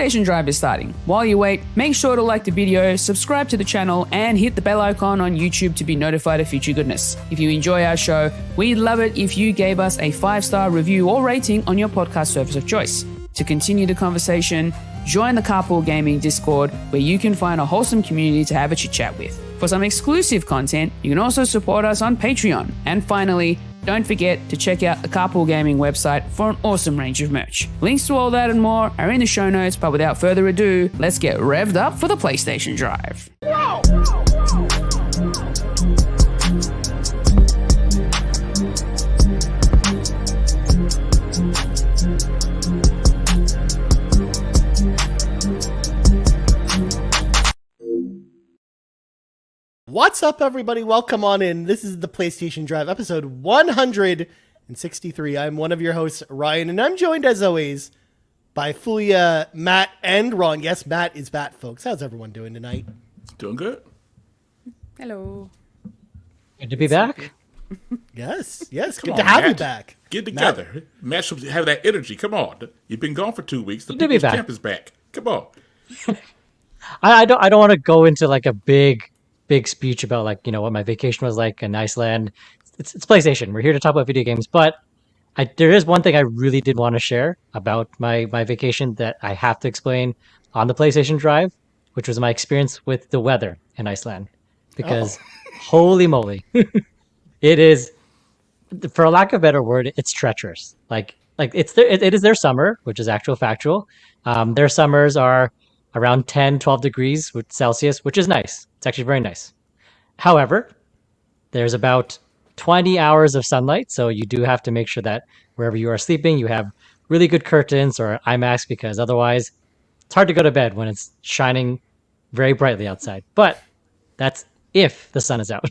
PlayStation Drive is starting. While you wait, make sure to like the video, subscribe to the channel, and hit the bell icon on YouTube to be notified of future goodness. If you enjoy our show, we'd love it if you gave us a 5-star review or rating on your podcast service of choice. To continue the conversation, join the Carpool Gaming Discord, where you can find a wholesome community to have a chit chat with. For some exclusive content, you can also support us on Patreon. And finally, don't forget to check out the Carpool Gaming website for an awesome range of merch. Links to all that and more are in the show notes, but without further ado, let's get revved up for the PlayStation Drive. Whoa! What's up, everybody? Welcome on in. This is the PlayStation Drive, episode 163. I'm one of your hosts, Ryan, and I'm joined, as always, by Fulia, Matt, and Ron. Yes, Matt is back, folks. How's everyone doing tonight? Doing good. Hello. Good to be back. Yes. Good Come to on, have you Matt. back. Get together. Matt should have that energy. Come on. You've been gone for 2 weeks. The Good to be People's back. Champ is back. Come on. I don't want to go into like a big speech about like, you know, what my vacation was like in Iceland. It's PlayStation. We're here to talk about video games, but there is one thing I really did want to share about my vacation that I have to explain on the PlayStation Drive, which was my experience with the weather in Iceland. Because holy moly, it is, for lack of a better word, it's treacherous. Like it is their summer, which is factual. Their summers are around 10, 12 degrees with Celsius, which is nice. It's actually very nice. However, there's about 20 hours of sunlight, so you do have to make sure that wherever you are sleeping, you have really good curtains or eye masks, because otherwise it's hard to go to bed when it's shining very brightly outside. But that's if the sun is out.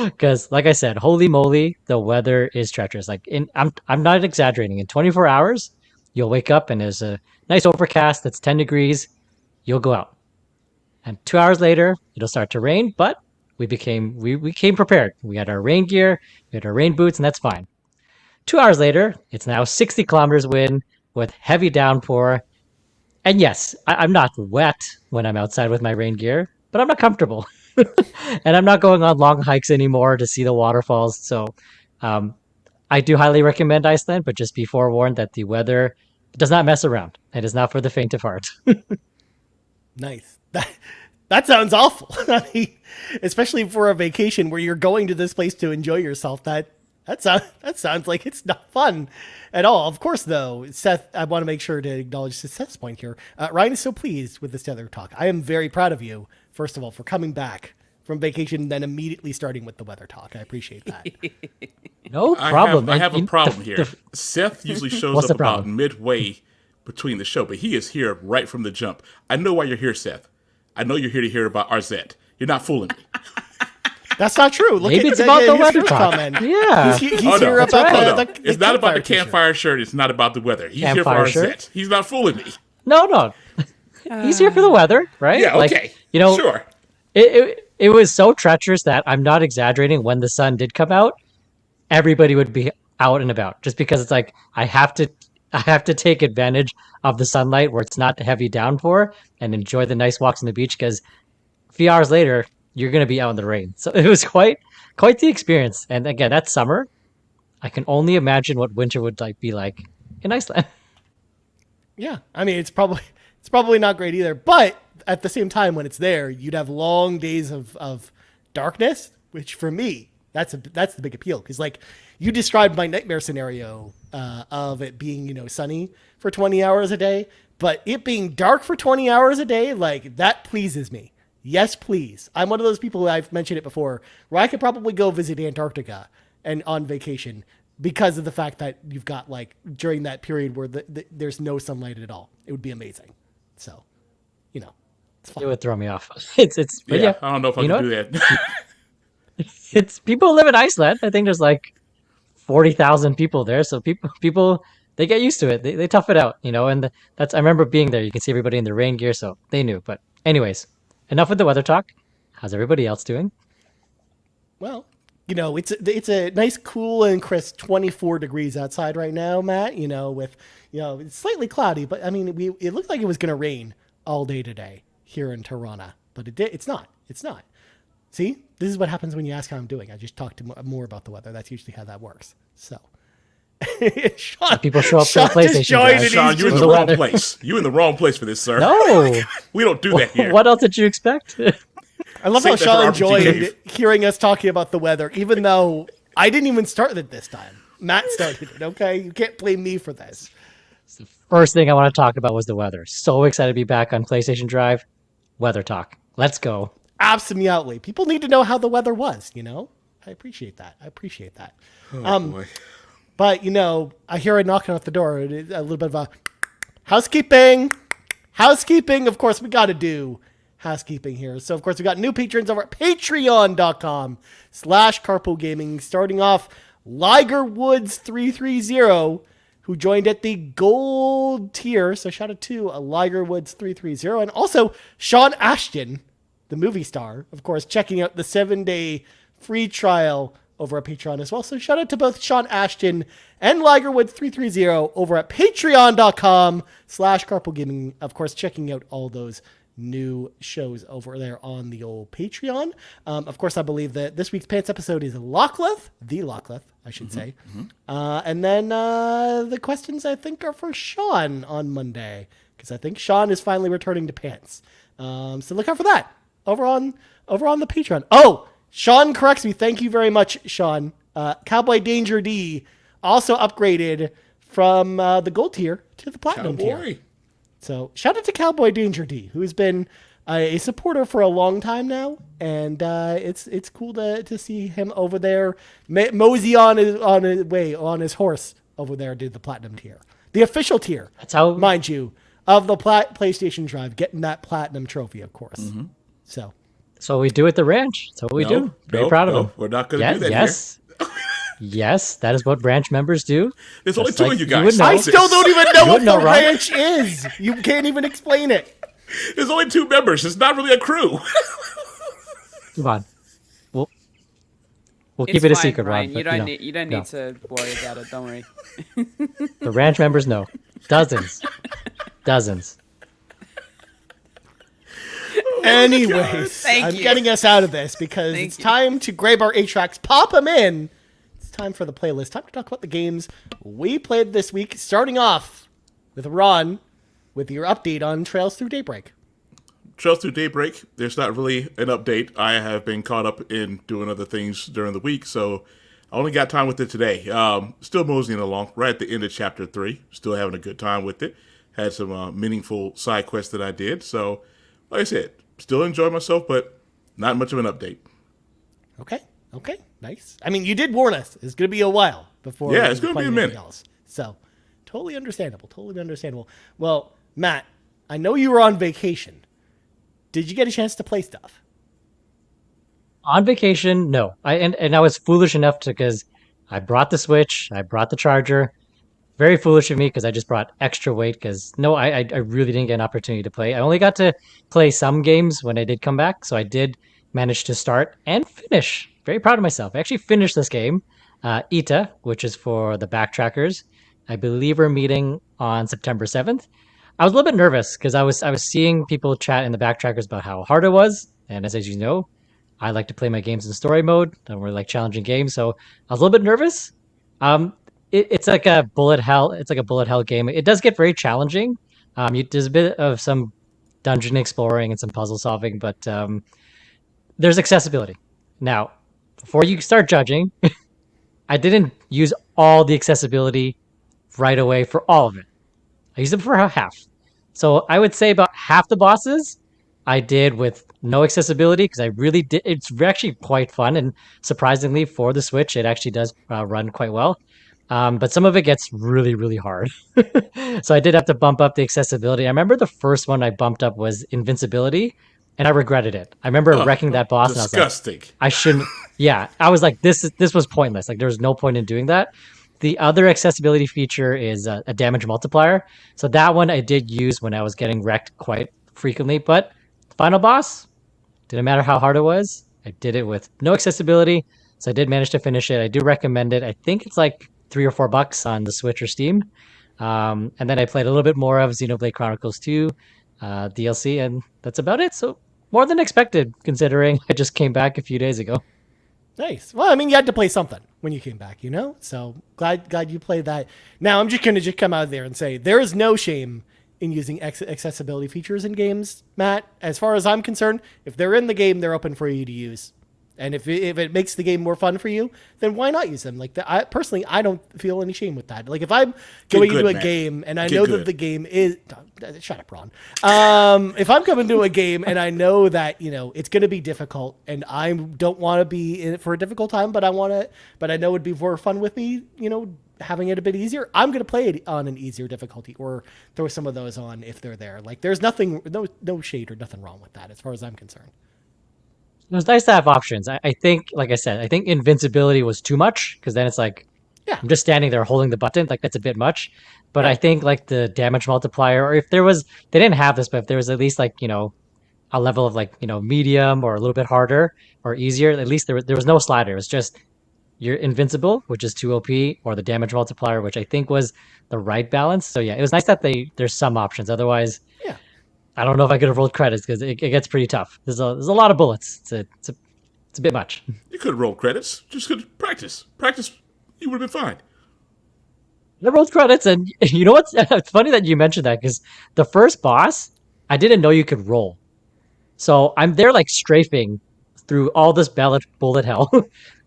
Because like I said, holy moly, the weather is treacherous. I'm not exaggerating. In 24 hours, you'll wake up and there's a nice overcast that's 10 degrees. You'll go out. And 2 hours later, it'll start to rain, but we came prepared. We had our rain gear, we had our rain boots, and that's fine. 2 hours later, it's now 60 kilometers wind with heavy downpour. And yes, I'm not wet when I'm outside with my rain gear, but I'm not comfortable. And I'm not going on long hikes anymore to see the waterfalls. So I do highly recommend Iceland, but just be forewarned that the weather does not mess around. It is not for the faint of heart. Nice. That sounds awful. I mean, especially for a vacation where you're going to this place to enjoy yourself. That sounds like it's not fun at all. Of course, though, Seth, I want to make sure to acknowledge Seth's point here. Ryan is so pleased with this tether talk. I am very proud of you, first of all, for coming back from vacation and then immediately starting with the weather talk. I appreciate that. No problem. I have a problem here. Seth usually shows up about midway between the show, but he is here right from the jump. I know why you're here, Seth. I know you're here to hear about Arzette. You're not fooling me. That's not true. Look Maybe at it's about the weather talk. Comment. Yeah. He's here about the It's not about the campfire shirt. It's not about the weather. He's here for Arzette. He's not fooling me. No. He's here for the weather, right? Yeah, okay. Sure. It was so treacherous that I'm not exaggerating. When the sun did come out, everybody would be out and about, just because it's like I have to take advantage of the sunlight where it's not a heavy downpour and enjoy the nice walks on the beach, because a few hours later you're going to be out in the rain. So it was quite the experience. And again, that's summer. I can only imagine what winter would be like in Iceland. Yeah, I mean, it's probably not great either. But at the same time, when it's there, you'd have long days of darkness, which for me, that's the big appeal. Because like you described my nightmare scenario of it being, sunny for 20 hours a day, but it being dark for 20 hours a day, like that pleases me. Yes, please. I'm one of those people, I've mentioned it before, where I could probably go visit Antarctica and on vacation because of the fact that you've got like during that period where there's no sunlight at all. It would be amazing. So, it's fun. It would throw me off. Yeah, I don't know if I can do that. It's people live in Iceland. I think there's like 40,000 people there. So people they get used to it. They tough it out, and I remember being there. You can see everybody in their rain gear. So they knew. But anyways, enough with the weather talk. How's everybody else doing? Well, it's a nice, cool and crisp 24 degrees outside right now, Matt. With it's slightly cloudy, but I mean, it looked like it was going to rain all day today here in Toronto, but it's not. It's not. See, this is what happens when you ask how I'm doing. I just talked more about the weather. That's usually how that works. So. Sean, people show up to the PlayStation. Sean, you're in the wrong place. You're in the wrong place for this, sir. No, we don't do that here. What else did you expect? I love how Sean enjoyed hearing us talking about the weather, even though I didn't even start it this time. Matt started it. Okay, you can't blame me for this. The first thing I want to talk about was the weather. So excited to be back on PlayStation Drive. Weather talk. Let's go. Absolutely. People need to know how the weather was. I appreciate that. Oh, boy. But, I hear a knocking at the door. A little bit of a housekeeping. Housekeeping. Of course, we got to do housekeeping here. So, of course, we got new patrons over at patreon.com/carpoolgaming. Starting off, Ligerwoods330, who joined at the gold tier. So, shout out to Ligerwoods330. And also, Sean Ashton, the movie star, of course, checking out the 7-day free trial over at Patreon as well. So shout out to both Sean Ashton and Ligerwoods330 over at patreon.com/carpoolgaming. Of course, checking out all those new shows over there on the old Patreon. Of course, I believe that this week's Pants episode is Lockleth, I should say. And then the questions, I think, are for Sean on Monday, because I think Sean is finally returning to Pants. So look out for that over on the Patreon. Oh, Sean corrects me. Thank you very much, Sean. CowboyDangerD also upgraded from the gold tier to the platinum tier. So shout out to CowboyDangerD, who has been a supporter for a long time now, and it's cool to see him over there mosey on his horse over there, did the platinum tier, the official tier. That's how, mind you, of the PlayStation Drive, getting that platinum trophy, of course. Mm-hmm. So we do at the ranch. That's what we do. Very proud of them. We're not going to do that here. Yes, that is what branch members do. There's only two of you guys. I still don't even know what the ranch is. You can't even explain it. There's only 2 members. It's not really a crew. Come on. We'll keep it a secret, Ryan. Ron. You don't need to worry about it. Don't worry. The ranch members know. Dozens. Anyways, I'm getting us out of this because it's time to grab our 8-tracks, pop them in. It's time for the playlist. Time to talk about the games we played this week. Starting off with Ron, with your update on Trails Through Daybreak. Trails Through Daybreak, there's not really an update. I have been caught up in doing other things during the week, so I only got time with it today. Still moseying along, right at the end of Chapter 3. Still having a good time with it. Had some meaningful side quests that I did, so like I said, still enjoy myself, but not much of an update. Okay, nice. I mean, you did warn us. It's going to be a while before. Yeah, it's going to be a minute. Else. So, totally understandable. Well, Matt, I know you were on vacation. Did you get a chance to play stuff? On vacation, no. I was foolish enough because I brought the Switch, I brought the charger. Very foolish of me because I just brought extra weight because I really didn't get an opportunity to play. I only got to play some games when I did come back, so I did manage to start and finish. Very proud of myself. I actually finished this game, Ita, which is for the backtrackers. I believe we're meeting on September 7th. I was a little bit nervous because I was seeing people chat in the backtrackers about how hard it was, and as you know, I like to play my games in story mode. I don't really like challenging games, so I was a little bit nervous. It's like a bullet hell. It's like a bullet hell game. It does get very challenging. There's a bit of some dungeon exploring and some puzzle solving, but there's accessibility. Now, before you start judging, I didn't use all the accessibility right away for all of it. I used it for half. So I would say about half the bosses I did with no accessibility because I really did. It's actually quite fun, and surprisingly for the Switch, it actually does run quite well. But some of it gets really, really hard. So I did have to bump up the accessibility. I remember the first one I bumped up was invincibility, and I regretted it. I remember wrecking that boss. Disgusting. And I was like, I shouldn't. Yeah, I was like, this was pointless. Like, there was no point in doing that. The other accessibility feature is a damage multiplier. So that one I did use when I was getting wrecked quite frequently. But the final boss, didn't matter how hard it was. I did it with no accessibility. So I did manage to finish it. I do recommend it. I think it's like $3 or $4 on the Switch or Steam. And then I played a little bit more of Xenoblade Chronicles 2 DLC, and that's about it. So more than expected, considering I just came back a few days ago. Nice. Well, I mean, you had to play something when you came back, you know? So glad you played that. Now, I'm just going to come out there and say there is no shame in using accessibility features in games, Matt. As far as I'm concerned, if they're in the game, they're open for you to use. And if it makes the game more fun for you, then why not use them? Like, I don't feel any shame with that. Like, if I'm going into a game and I know that the game is... Shut up, Ron. If I'm coming to a game and I know that, it's going to be difficult and I don't want to be in it for a difficult time, but I know it'd be more fun with me, having it a bit easier, I'm going to play it on an easier difficulty or throw some of those on if they're there. Like, there's no shade or nothing wrong with that as far as I'm concerned. It was nice to have options. I think, like I said, I think invincibility was too much because then it's like, I'm just standing there holding the button. Like, that's a bit much. But I think like the damage multiplier, or if there was, they didn't have this, but if there was at least like, a level of like, medium or a little bit harder or easier, at least there was no slider. It was just you're invincible, which is 2 OP, or the damage multiplier, which I think was the right balance. So yeah, it was nice that there's some options. Otherwise, I don't know if I could have rolled credits because it gets pretty tough. There's a lot of bullets. It's a bit much. You could have rolled credits. Just could practice. Practice, you would have been fine. I rolled credits, and you know what's it's funny that you mentioned that because the first boss, I didn't know you could roll. So I'm there like strafing through all this bullet hell,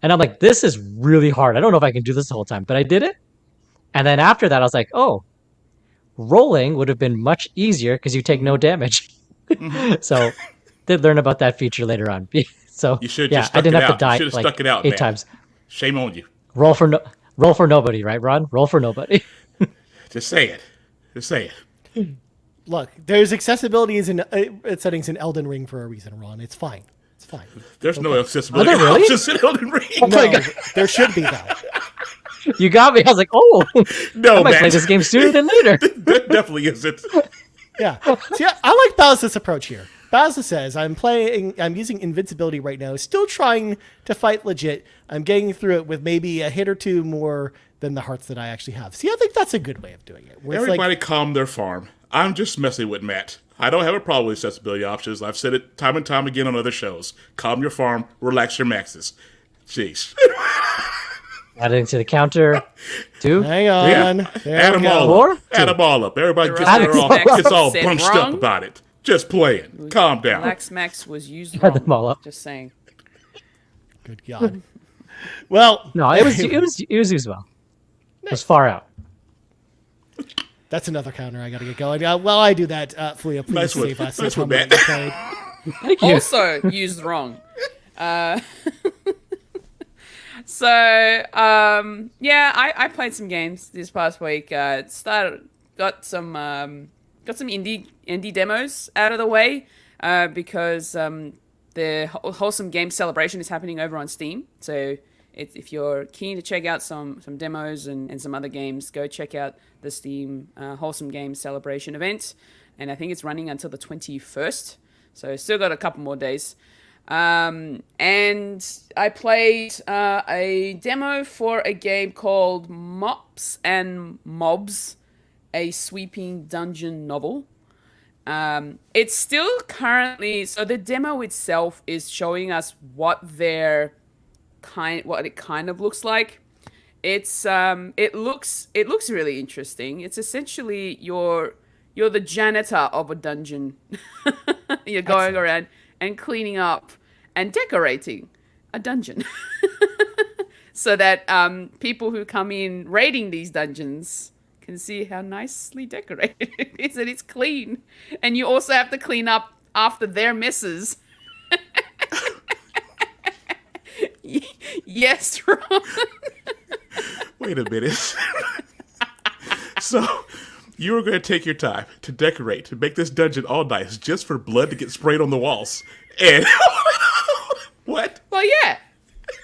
and I'm like, this is really hard. I don't know if I can do this the whole time, but I did it. And then after that, I was like, oh, rolling would have been much easier because you take no damage. So did learn about that feature later on. So you should just I didn't have to die like stuck it out, 8 times. Shame on you. Roll for nobody, right, Ron? Roll for nobody. Just say it. Look, there's accessibility settings in Elden Ring for a reason, Ron. It's fine. There's no accessibility really? options in Elden Ring. No, there should be though. You got me. I was like, oh, no, I might play this game sooner than later. That definitely isn't. Yeah. See, I like Bowser's approach here. Bowser says, I'm using invincibility right now, still trying to fight legit. I'm getting through it with maybe a hit or two more than the hearts that I actually have. See, I think that's a good way of doing it. Everybody calm their farm. I'm just messing with Matt. I don't have a problem with accessibility options. I've said it time and time again on other shows. Calm your farm, relax your maxes. Jeez. Adding to the counter. 2. Hang on. Yeah. Add them all up. Add them all up. Everybody gets all bunched up about it. Just playing. Calm down. Relax Max was used Add them all up. Just saying. Good God. Well, no, it was used well. It was far out. That's another counter I got to get going. While I do that, Fulia, please nice save us. Nice one, Matt. Thank you. Also used wrong. So, I played some games this past week. Got some indie demos out of the way because the Wholesome Game Celebration is happening over on Steam. So if you're keen to check out some demos and some other games, go check out the Steam Wholesome Game Celebration event. And I think it's running until the 21st. So still got a couple more days. And I played a demo for a game called Mops and Mobs, a sweeping dungeon novel. It's still currently, so the demo itself is showing us what it kind of looks like. It looks really interesting. It's essentially you're the janitor of a dungeon. You're going around and cleaning up and decorating a dungeon so that people who come in raiding these dungeons can see how nicely decorated it is and it's clean. And you also have to clean up after their messes. Yes, Ron. Wait a minute. So you were going to take your time to decorate, to make this dungeon all nice just for blood to get sprayed on the walls. And what? Well, yeah.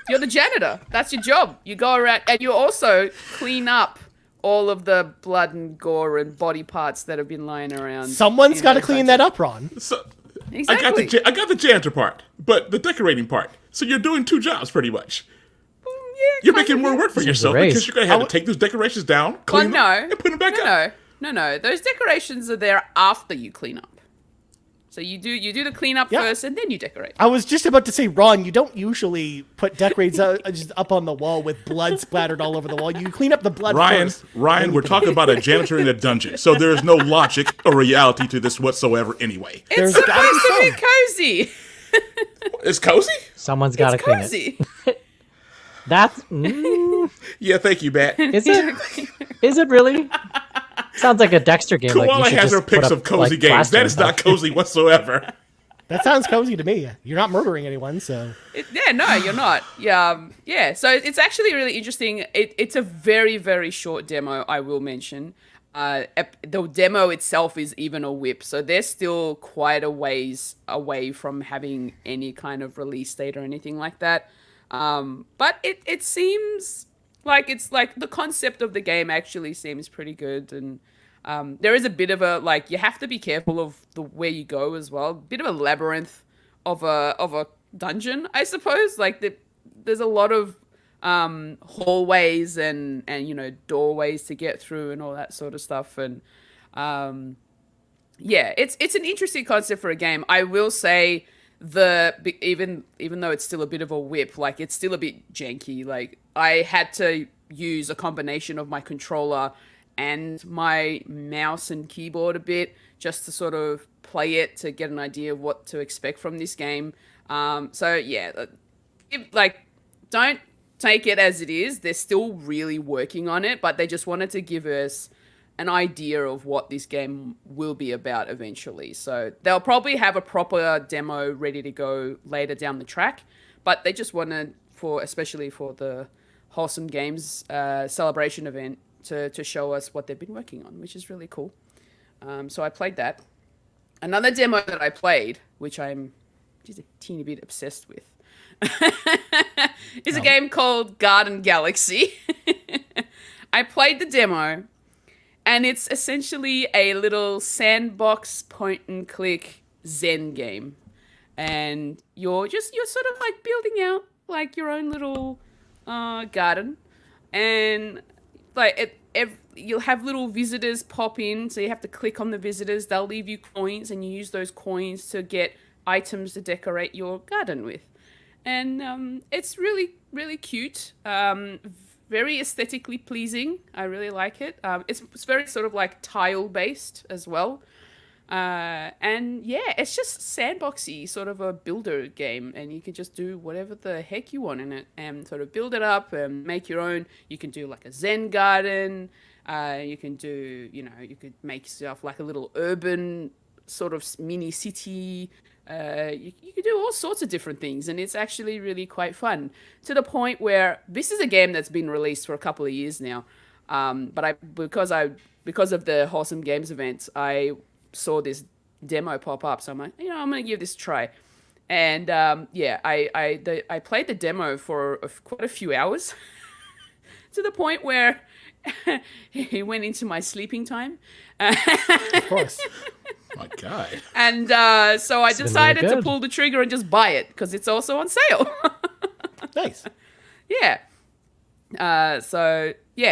You're the janitor. That's your job. You go around and you also clean up all of the blood and gore and body parts that have been lying around. Someone's got to clean that up, Ron. So, exactly. I got the janitor part, but the decorating part. So you're doing 2 jobs pretty much. You're making more work for Seems yourself erased. because you're going to have to take those decorations down, clean them, and put them back up. No. Those decorations are there after you clean up. So you do the cleanup first, and then you decorate. I was just about to say, Ron, you don't usually put decorates just up on the wall with blood splattered all over the wall. You clean up the blood first. Ryan, we're talking about a janitor in a dungeon, so there is no logic or reality to this whatsoever anyway. It's supposed to be cozy. It's cozy? Someone's got to clean Cozy. it. That's Yeah, thank you, Matt. is it? Is it really? Sounds like a Dexter game. Koala like you should has her just put picks up, of cozy like, games. plaster That is not cozy whatsoever. That sounds cozy to me. You're not murdering anyone, so. No, you're not. Yeah. So it's actually really interesting. It's a very, very short demo, I will mention. The demo itself is even a whip, so they're still quite a ways away from having any kind of release date or anything like that. But it seems like it's like the concept of the game actually seems pretty good, and there is a bit of a like you have to be careful of the where you go as well. Bit of a labyrinth of a dungeon, I suppose. Like there's a lot of hallways and doorways to get through and all that sort of stuff, and it's an interesting concept for a game. I will say even though it's still a bit of a whip, like it's still a bit janky. Like I had to use a combination of my controller and my mouse and keyboard a bit just to sort of play it to get an idea of what to expect from this game. Don't take it as it is. They're still really working on it, but they just wanted to give us an idea of what this game will be about eventually. So they'll probably have a proper demo ready to go later down the track, but they just wanted especially for the Wholesome Games celebration event to show us what they've been working on, which is really cool. So I played that. Another demo that I played, which I'm just a teeny bit obsessed with, is a game called Garden Galaxy. I played the demo, and it's essentially a little sandbox point and click Zen game. And you're sort of like building out like your own little garden, and like you'll have little visitors pop in, so you have to click on the visitors. They'll leave you coins, and you use those coins to get items to decorate your garden with. And it's really, really cute. Very aesthetically pleasing. I really like it. It's very sort of like tile based as well. And yeah, it's just sandboxy, sort of a builder game, and you can just do whatever the heck you want in it and sort of build it up and make your own. You can do like a Zen garden. You can do, you could make yourself like a little urban sort of mini city. You can do all sorts of different things, and it's actually really quite fun, to the point where this is a game that's been released for a couple of years now. But because of the Wholesome Games event, I saw this demo pop up, so I'm like, I'm gonna give this a try. And I played the demo for quite a few hours, to the point where he went into my sleeping time. Of course. My God. And so I decided to pull the trigger and just buy it, because it's also on sale. Nice. Yeah.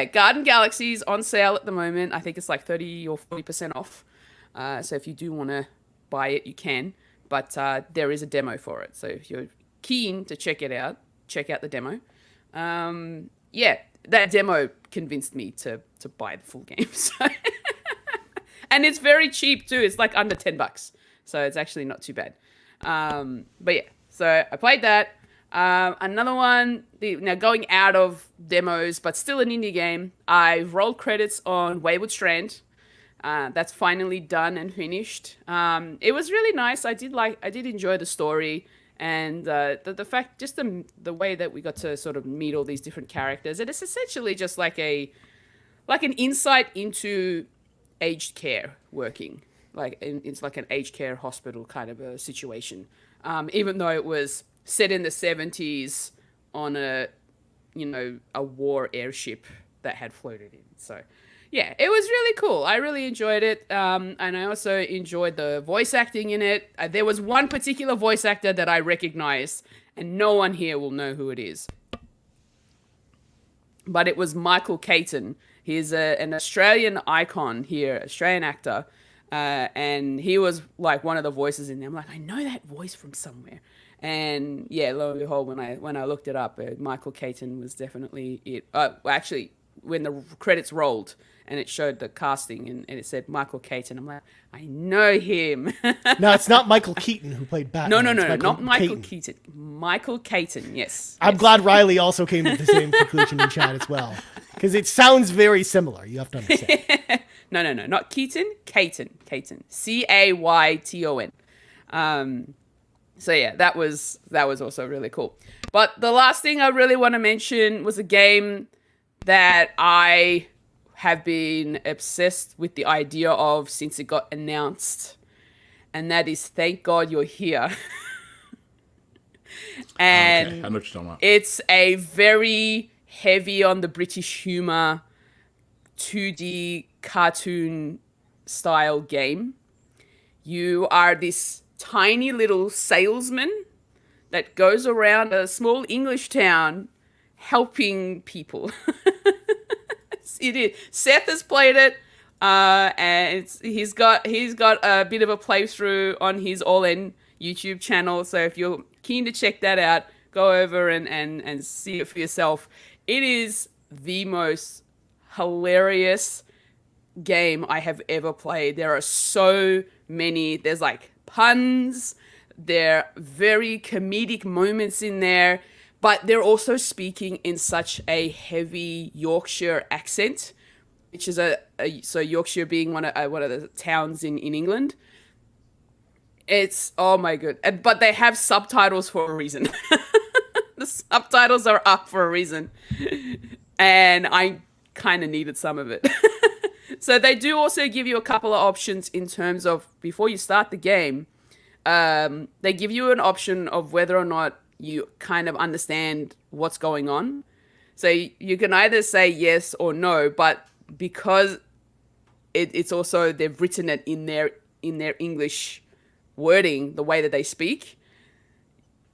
Garden Galaxy's on sale at the moment. I think it's like 30 or 40% off. So if you do want to buy it, you can. But there is a demo for it. So if you're keen to check it out, check out the demo. That demo convinced me to buy the full game. So and it's very cheap too. It's like under $10. So it's actually not too bad. So I played that. Another one, now going out of demos, but still an indie game, I've rolled credits on Wayward Strand. That's finally done and finished. It was really nice. I did enjoy the story, and the fact, just the way that we got to sort of meet all these different characters. And it's essentially just like an insight into aged care working. It's like an aged care hospital kind of a situation. Even though it was set in the 70s on a war airship that had floated in. So yeah, it was really cool. I really enjoyed it. And I also enjoyed the voice acting in it. There was one particular voice actor that I recognized, and no one here will know who it is. but it was Michael Caton. He's an Australian icon here, Australian actor. And he was like one of the voices in there. I'm like, I know that voice from somewhere. And yeah, lo and behold, when I looked it up, Michael Caton was definitely it. Actually, when the credits rolled and it showed the casting and it said Michael Caton, I'm like, I know him. No, it's not Michael Keaton who played Batman. No, It's not Michael Keaton. Michael Caton, yes. I'm glad Riley also came to the same conclusion in chat as well. Because it sounds very similar. You have to understand. No, not Keaton. Caton. Cayton. So yeah, that was also really cool. But the last thing I really want to mention was a game that I have been obsessed with the idea of since it got announced, and that is Thank God You're Here. And okay, I know what you're talking about. It's a very heavy on the British humor 2D cartoon style game. You are this tiny little salesman that goes around a small English town helping people. It is. Seth has played it, and he's got a bit of a playthrough on his All-In YouTube channel. So if you're keen to check that out, go over and see it for yourself. It is the most hilarious game I have ever played. There are so many. There's like puns. There are very comedic moments in there, but they're also speaking in such a heavy Yorkshire accent, which is so Yorkshire being one of the towns in England. It's, oh my god. But they have subtitles for a reason. The subtitles are up for a reason. And I kind of needed some of it. So they do also give you a couple of options in terms of, before you start the game, they give you an option of whether or not you kind of understand what's going on. So you can either say yes or no, but because it's also, they've written it in their English wording, the way that they speak,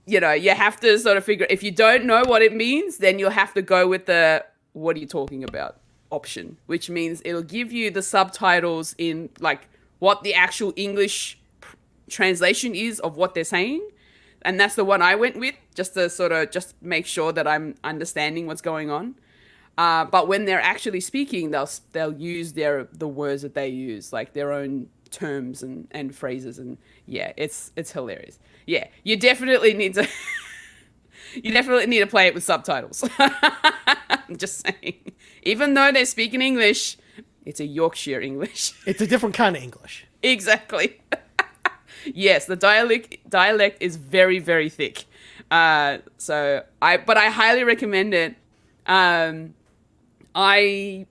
you know, you have to sort of figure, if you don't know what it means, then you'll have to go with the what are you talking about option, which means it'll give you the subtitles in like what the actual English translation is of what they're saying. And that's the one I went with, just to sort of just make sure that I'm understanding what's going on. But when they're actually speaking, they'll use the words that they use, like their own terms and phrases, and yeah, it's hilarious. Yeah, you definitely need to play it with subtitles. I'm just saying, even though they're speaking English, it's a Yorkshire English. It's a different kind of English. Exactly. Yes, the dialect is very, very thick. But I highly recommend it. I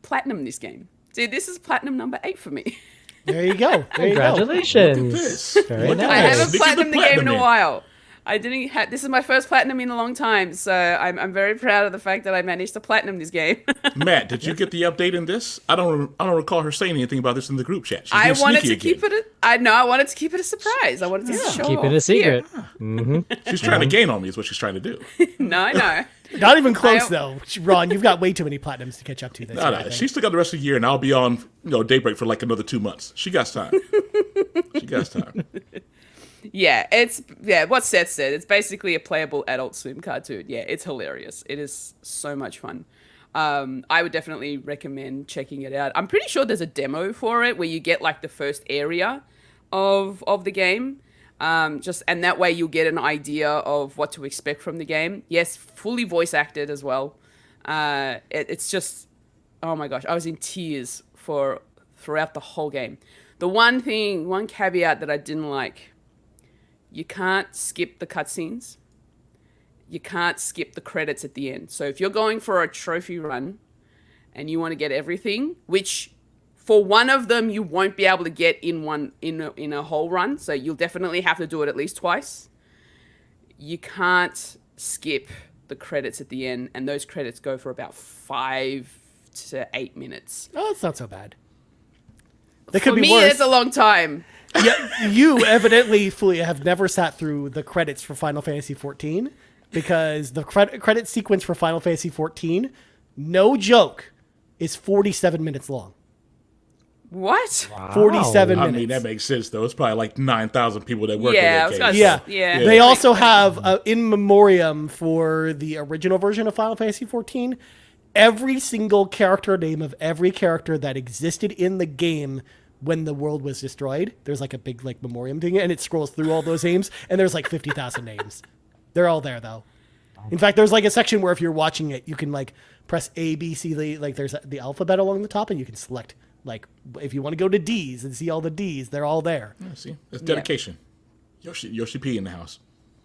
platinumed this game. See, this is platinum number 8 for me. There you go. Congratulations. Very nice. I haven't platinumed the game in a while. This is my first platinum in a long time, so I'm very proud of the fact that I managed to platinum this game. Matt, did you get the update in this? I don't recall her saying anything about this in the group chat. I wanted to keep it a surprise. I wanted to show keep it a secret. Mm-hmm. She's trying to gain on me is what she's trying to do. No. Not even close, though. Ron, you've got way too many platinums to catch up to this. No. She's still got the rest of the year, and I'll be on Daybreak for like another 2 months. She got time. Yeah, what Seth said. It's basically a playable Adult Swim cartoon. Yeah, it's hilarious. It is so much fun. I would definitely recommend checking it out. I'm pretty sure there's a demo for it where you get like the first area of the game. And that way you'll get an idea of what to expect from the game. Yes, fully voice acted as well. It's just, oh my gosh, I was in tears throughout the whole game. The one caveat that I didn't like, you can't skip the cutscenes. You can't skip the credits at the end. So if you're going for a trophy run and you want to get everything, which for one of them you won't be able to get in a whole run, so you'll definitely have to do it at least twice. You can't skip the credits at the end, and those credits go for about 5 to 8 minutes. Oh, it's not so bad. For me, it's a long time. Yeah, you evidently, Fulia, have never sat through the credits for Final Fantasy XIV, because the credit sequence for Final Fantasy XIV no joke, is 47 minutes long. What? 47 I minutes. mean, that makes sense, though. It's probably like 9,000 people that work Yeah, I on was that gonna game. say, Yeah. yeah. They also have in memoriam for the original version of Final Fantasy XIV. Every single character name of every character that existed in the game when the world was destroyed. There's like a big like memoriam thing, and it scrolls through all those names, and there's like 50,000 names. They're all there though. In fact, there's like a section where if you're watching it, you can like press A, B, C, like there's the alphabet along the top, and you can select like if you want to go to D's and see all the D's, they're all there. Yeah, see, that's dedication. Yoshi P in the house.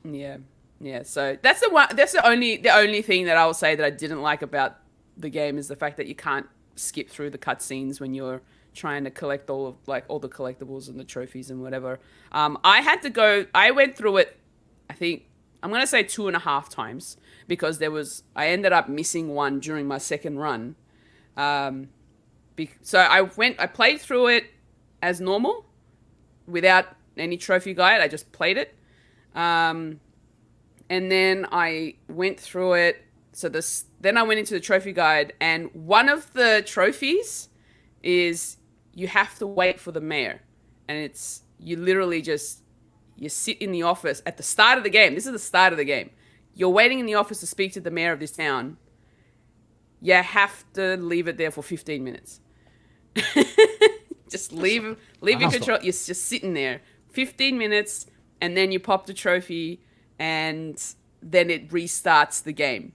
Yeah, yeah. So that's the one. That's the only thing that I will say that I didn't like about the game is the fact that you can't skip through the cutscenes when you're trying to collect all the collectibles and the trophies and whatever. I went through it. I think I'm gonna say 2.5 times because I ended up missing one during my second run. So I played through it as normal without any trophy guide. I just played it. And then I went through it. Then I went into the trophy guide, and one of the trophies is you have to wait for the mayor. And you literally you sit in the office at the start of the game. This is the start of the game. You're waiting in the office to speak to the mayor of this town. You have to leave it there for 15 minutes. Just leave your control. You're just sitting there 15 minutes, and then you pop the trophy, and then it restarts the game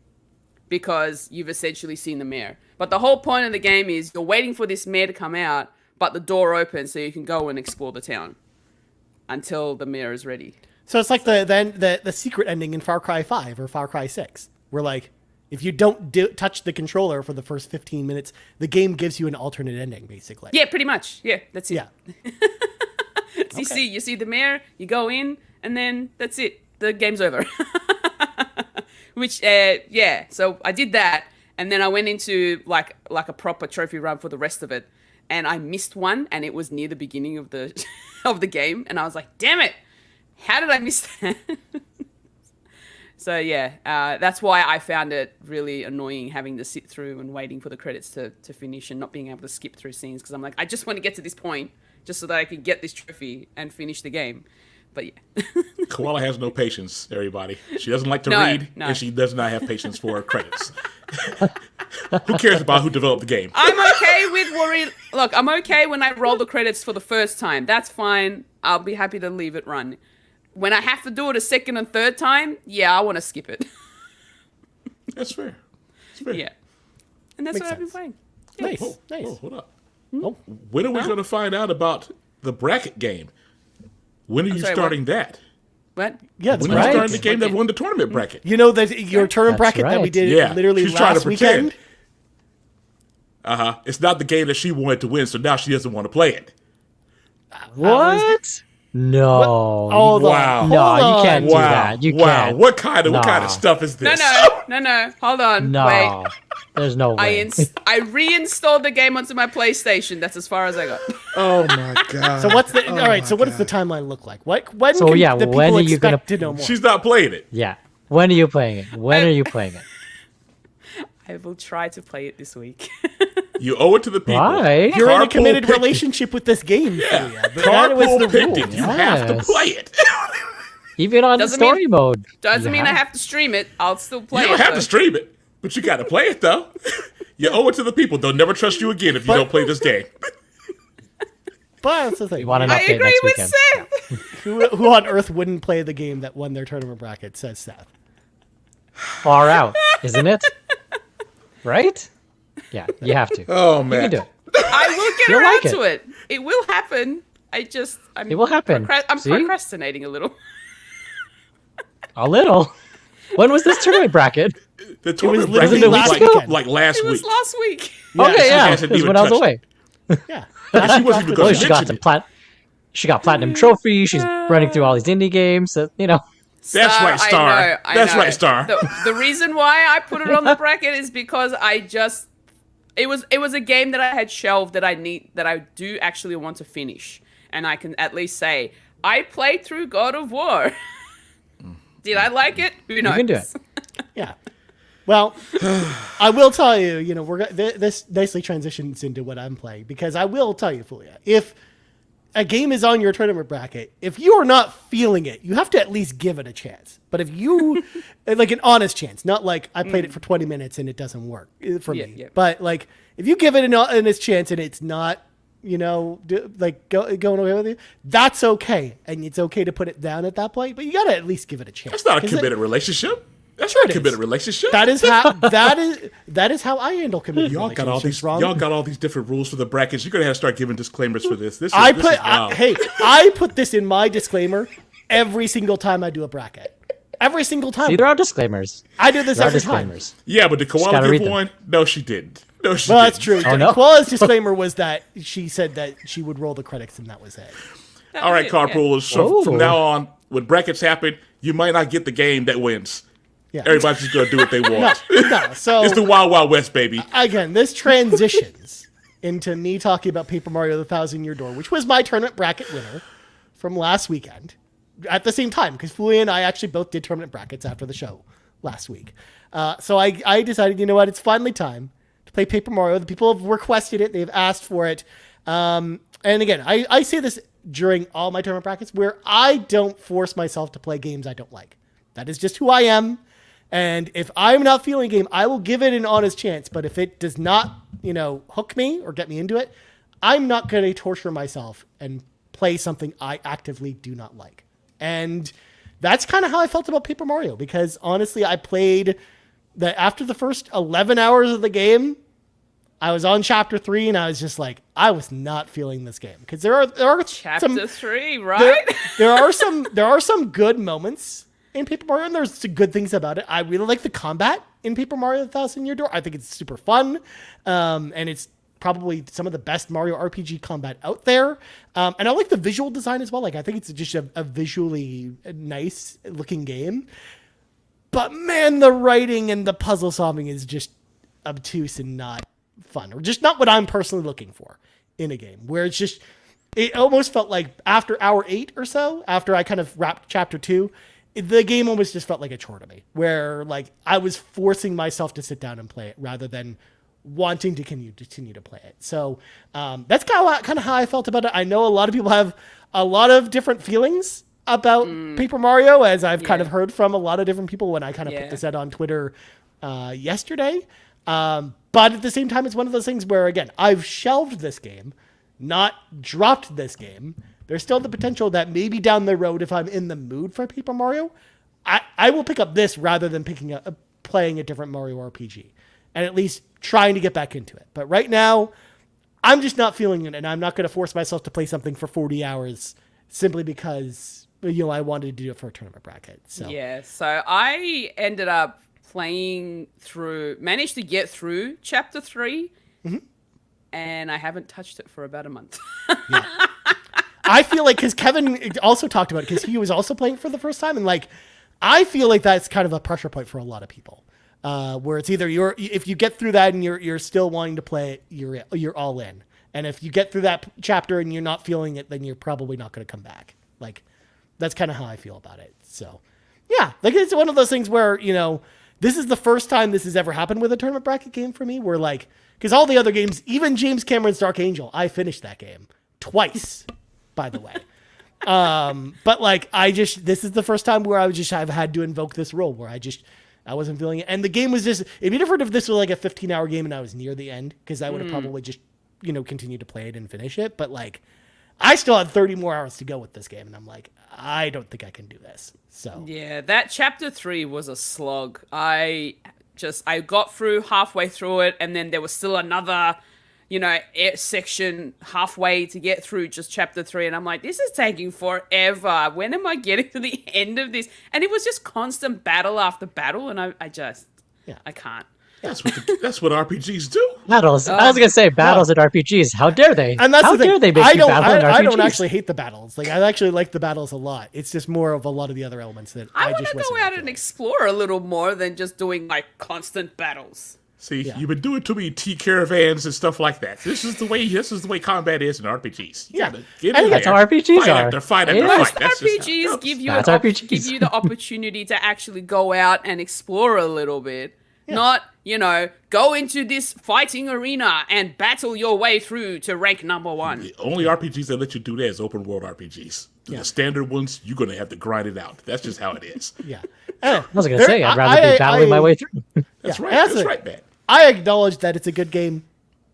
because you've essentially seen the mayor. But the whole point of the game is you're waiting for this mayor to come out, but the door opens so you can go and explore the town until the mayor is ready. So it's like the secret ending in Far Cry 5 or Far Cry 6, where like if you don't touch the controller for the first 15 minutes, the game gives you an alternate ending, basically. Yeah, pretty much. Yeah, that's it. Yeah. So you see the mayor, you go in, and then that's it. The game's over. So I did that, and then I went into like a proper trophy run for the rest of it, and I missed one, and it was near the beginning of the of the game, and I was like, damn it, how did I miss that? So yeah, that's why I found it really annoying having to sit through and waiting for the credits to finish and not being able to skip through scenes, because I'm like, I just want to get to this point just so that I can get this trophy and finish the game. But yeah. Koala has no patience, everybody. She doesn't like to read, and she does not have patience for credits. Who cares about who developed the game? I'm okay with worry. Look, I'm okay when I roll the credits for the first time. That's fine. I'll be happy to leave it run. When I have to do it a second and third time, yeah, I want to skip it. That's fair. That's fair. Yeah. And that's Makes what I've been sense. playing. Nice. Oh, Nice. oh, hold up. Oh. When are we going to find out about the bracket game? When are you sorry, starting that? What? Yeah, that's When are you right. starting the game that won the tournament bracket? You know that your tournament That's bracket that we right. did Yeah, literally she's trying to last weekend. pretend. It's not the game that she wanted to win, so now she doesn't want to play it. What? No. Hold on. Wow. No, Hold you on. can't do Wow. that. You wow. can't. What kind of Nah. stuff is this? No. Hold on. No. Wait. There's no way. I reinstalled the game onto my PlayStation. That's as far as I got. Oh my god. So what's the all right? So what does the timeline look like? When So, can yeah, the when people are you expect gonna- to know more? She's not playing it. Yeah. When are you playing it? When are you playing it? I will try to play it this week. You owe it to the people. Why? You're in a Carpool committed picnic. relationship with this game. Julia. That was Carpool the picnic. rule. You have to Yes. play it. Even on Doesn't the story mean- mode. Doesn't You mean I have to stream it. I'll still play You it. don't have though. to stream it, but you got to play it though. You owe it to the people. They'll never trust you again if you don't play this game. But that's the thing. You want an I update agree next with weekend. Seth. Who on earth wouldn't play the game that won their tournament bracket? Says Seth. Far out, isn't it? Right? Yeah, you have to. Oh You man. can do it. I will get You'll around like it. to it. It will happen. It will happen. I'm See? procrastinating a little. A little. When was this tournament bracket? The tournament literally bracket last was weekend. like last It was week. last week. Okay, she yeah. hasn't It was even when I was touched away. Yeah. She wasn't even Well, going she to got mention some it. She got platinum trophies. She's running through all these indie games. So, That's right, Star. I That's know. right, Star. The reason why I put it on the bracket is because it was a game that I had shelved that I do actually want to finish, and I can at least say I played through God of War. Did I like it? Who knows? can do it. Yeah. Well, I will tell you, this nicely transitions into what I'm playing, because I will tell you, Fulia, if a game is on your tournament bracket, if you are not feeling it, you have to at least give it a chance. But if you, like an honest chance, not like I played it for 20 minutes and it doesn't work for me. Yeah. But like, if you give it an honest chance and it's not, going away with you, that's okay. And it's okay to put it down at that point, but you got to at least give it a chance. That's not a committed relationship. That's sure not a committed relationship. That is how I handle committed relationships. Y'all got all these different rules for the brackets. You're gonna have to start giving disclaimers for this. I put this in my disclaimer every single time I do a bracket. Every single time. See, there are disclaimers. I do this every time. Yeah, but did Koala give one? No, she didn't. No, she didn't. That's true. Oh, no? Koala's disclaimer was that she said that she would roll the credits, and that was it. All right, card poolers. So from now on, when brackets happen, you might not get the game that wins. Yeah. Everybody's just gonna do what they want. No. So it's the Wild Wild West, baby. Again, this transitions into me talking about Paper Mario: The Thousand Year Door, which was my tournament bracket winner from last weekend. At the same time, because Fulia and I actually both did tournament brackets after the show last week. So I decided, you know what, it's finally time to play Paper Mario. The people have requested it; they've asked for it. And again, I say this during all my tournament brackets, where I don't force myself to play games I don't like. That is just who I am. And if I'm not feeling a game, I will give it an honest chance. But if it does not, hook me or get me into it, I'm not going to torture myself and play something I actively do not like. And that's kind of how I felt about Paper Mario, because honestly, I played after the first 11 hours of the game, I was on chapter 3 and I was just like, I was not feeling this game, because there are chapter 3, right? There are some good moments in Paper Mario, and there's some good things about it. I really like the combat in Paper Mario: The Thousand Year Door. I think it's super fun, and it's probably some of the best Mario RPG combat out there. And I like the visual design as well. Like, I think it's just a visually nice looking game. But man, the writing and the puzzle solving is just obtuse and not fun, or just not what I'm personally looking for in a game, where it almost felt like after hour 8 or so, after I kind of wrapped chapter 2, the game almost just felt like a chore to me, where like I was forcing myself to sit down and play it rather than wanting to continue to play it. So that's kind of how I felt about it. I know a lot of people have a lot of different feelings about Paper Mario, as I've kind of heard from a lot of different people when I kind of put this out on Twitter yesterday. But at the same time, it's one of those things where, again, I've shelved this game, not dropped this game. There's still the potential that maybe down the road, if I'm in the mood for Paper Mario, I will pick up this rather than playing a different Mario RPG, and at least trying to get back into it. But right now, I'm just not feeling it, and I'm not going to force myself to play something for 40 hours simply because I wanted to do it for a tournament bracket. So I ended up managed to get through chapter 3, and I haven't touched it for about a month. Yeah. I feel like, because Kevin also talked about it, because he was also playing for the first time, and like, I feel like that's kind of a pressure point for a lot of people, where it's either if you get through that and you're still wanting to play it, you're all in, and if you get through that chapter and you're not feeling it, then you're probably not going to come back. Like, that's kind of how I feel about it. So, yeah, like, it's one of those things where this is the first time this has ever happened with a tournament bracket game for me, where like, because all the other games, even James Cameron's Dark Angel, I finished that game twice, by the way. But like, this is the first time where I've had to invoke this rule where I wasn't feeling it. And the game was it'd be different if this was like a 15-hour game and I was near the end, because I would have probably just, continued to play it and finish it. But like, I still had 30 more hours to go with this game, and I'm like, I don't think I can do this. So yeah, that chapter 3 was a slog. I got through halfway through it, and then there was still another section halfway to get through just chapter 3, and I'm like, this is taking forever. When am I getting to the end of this? And it was just constant battle after battle, and I can't. That's what RPGs do. Battles. I was gonna say battles at RPGs. How dare they? And that's how the thing. Dare they make you battle in RPGs? I don't actually hate the battles. Like, I actually like the battles a lot. It's just more of a lot of the other elements that I just want to go out and explore a little more than just doing like constant battles. See, you've been doing too many tea caravans and stuff like that. This is the way combat is in RPGs. Yeah, that's how RPGs are. Fight after fight. RPGs give you the opportunity to actually go out and explore a little bit. not, go into this fighting arena and battle your way through to rank number 1. The only RPGs that let you do that is open world RPGs. The standard ones, you're going to have to grind it out. That's just how it is. Yeah. I was going to say, I'd rather be battling my way through. That's right. That's That's right, man. I acknowledge that it's a good game.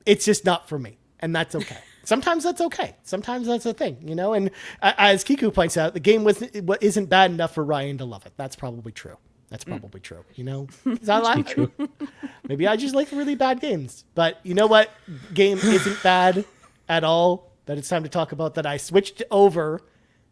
It's just not for me. And that's okay. Sometimes that's okay. Sometimes that's a thing, And as Kiku points out, the game isn't bad enough for Ryan to love it. That's probably true. That's probably true, 'Cause True. maybe I just like really bad games. But you know what game isn't bad at all that it's time to talk about that I switched over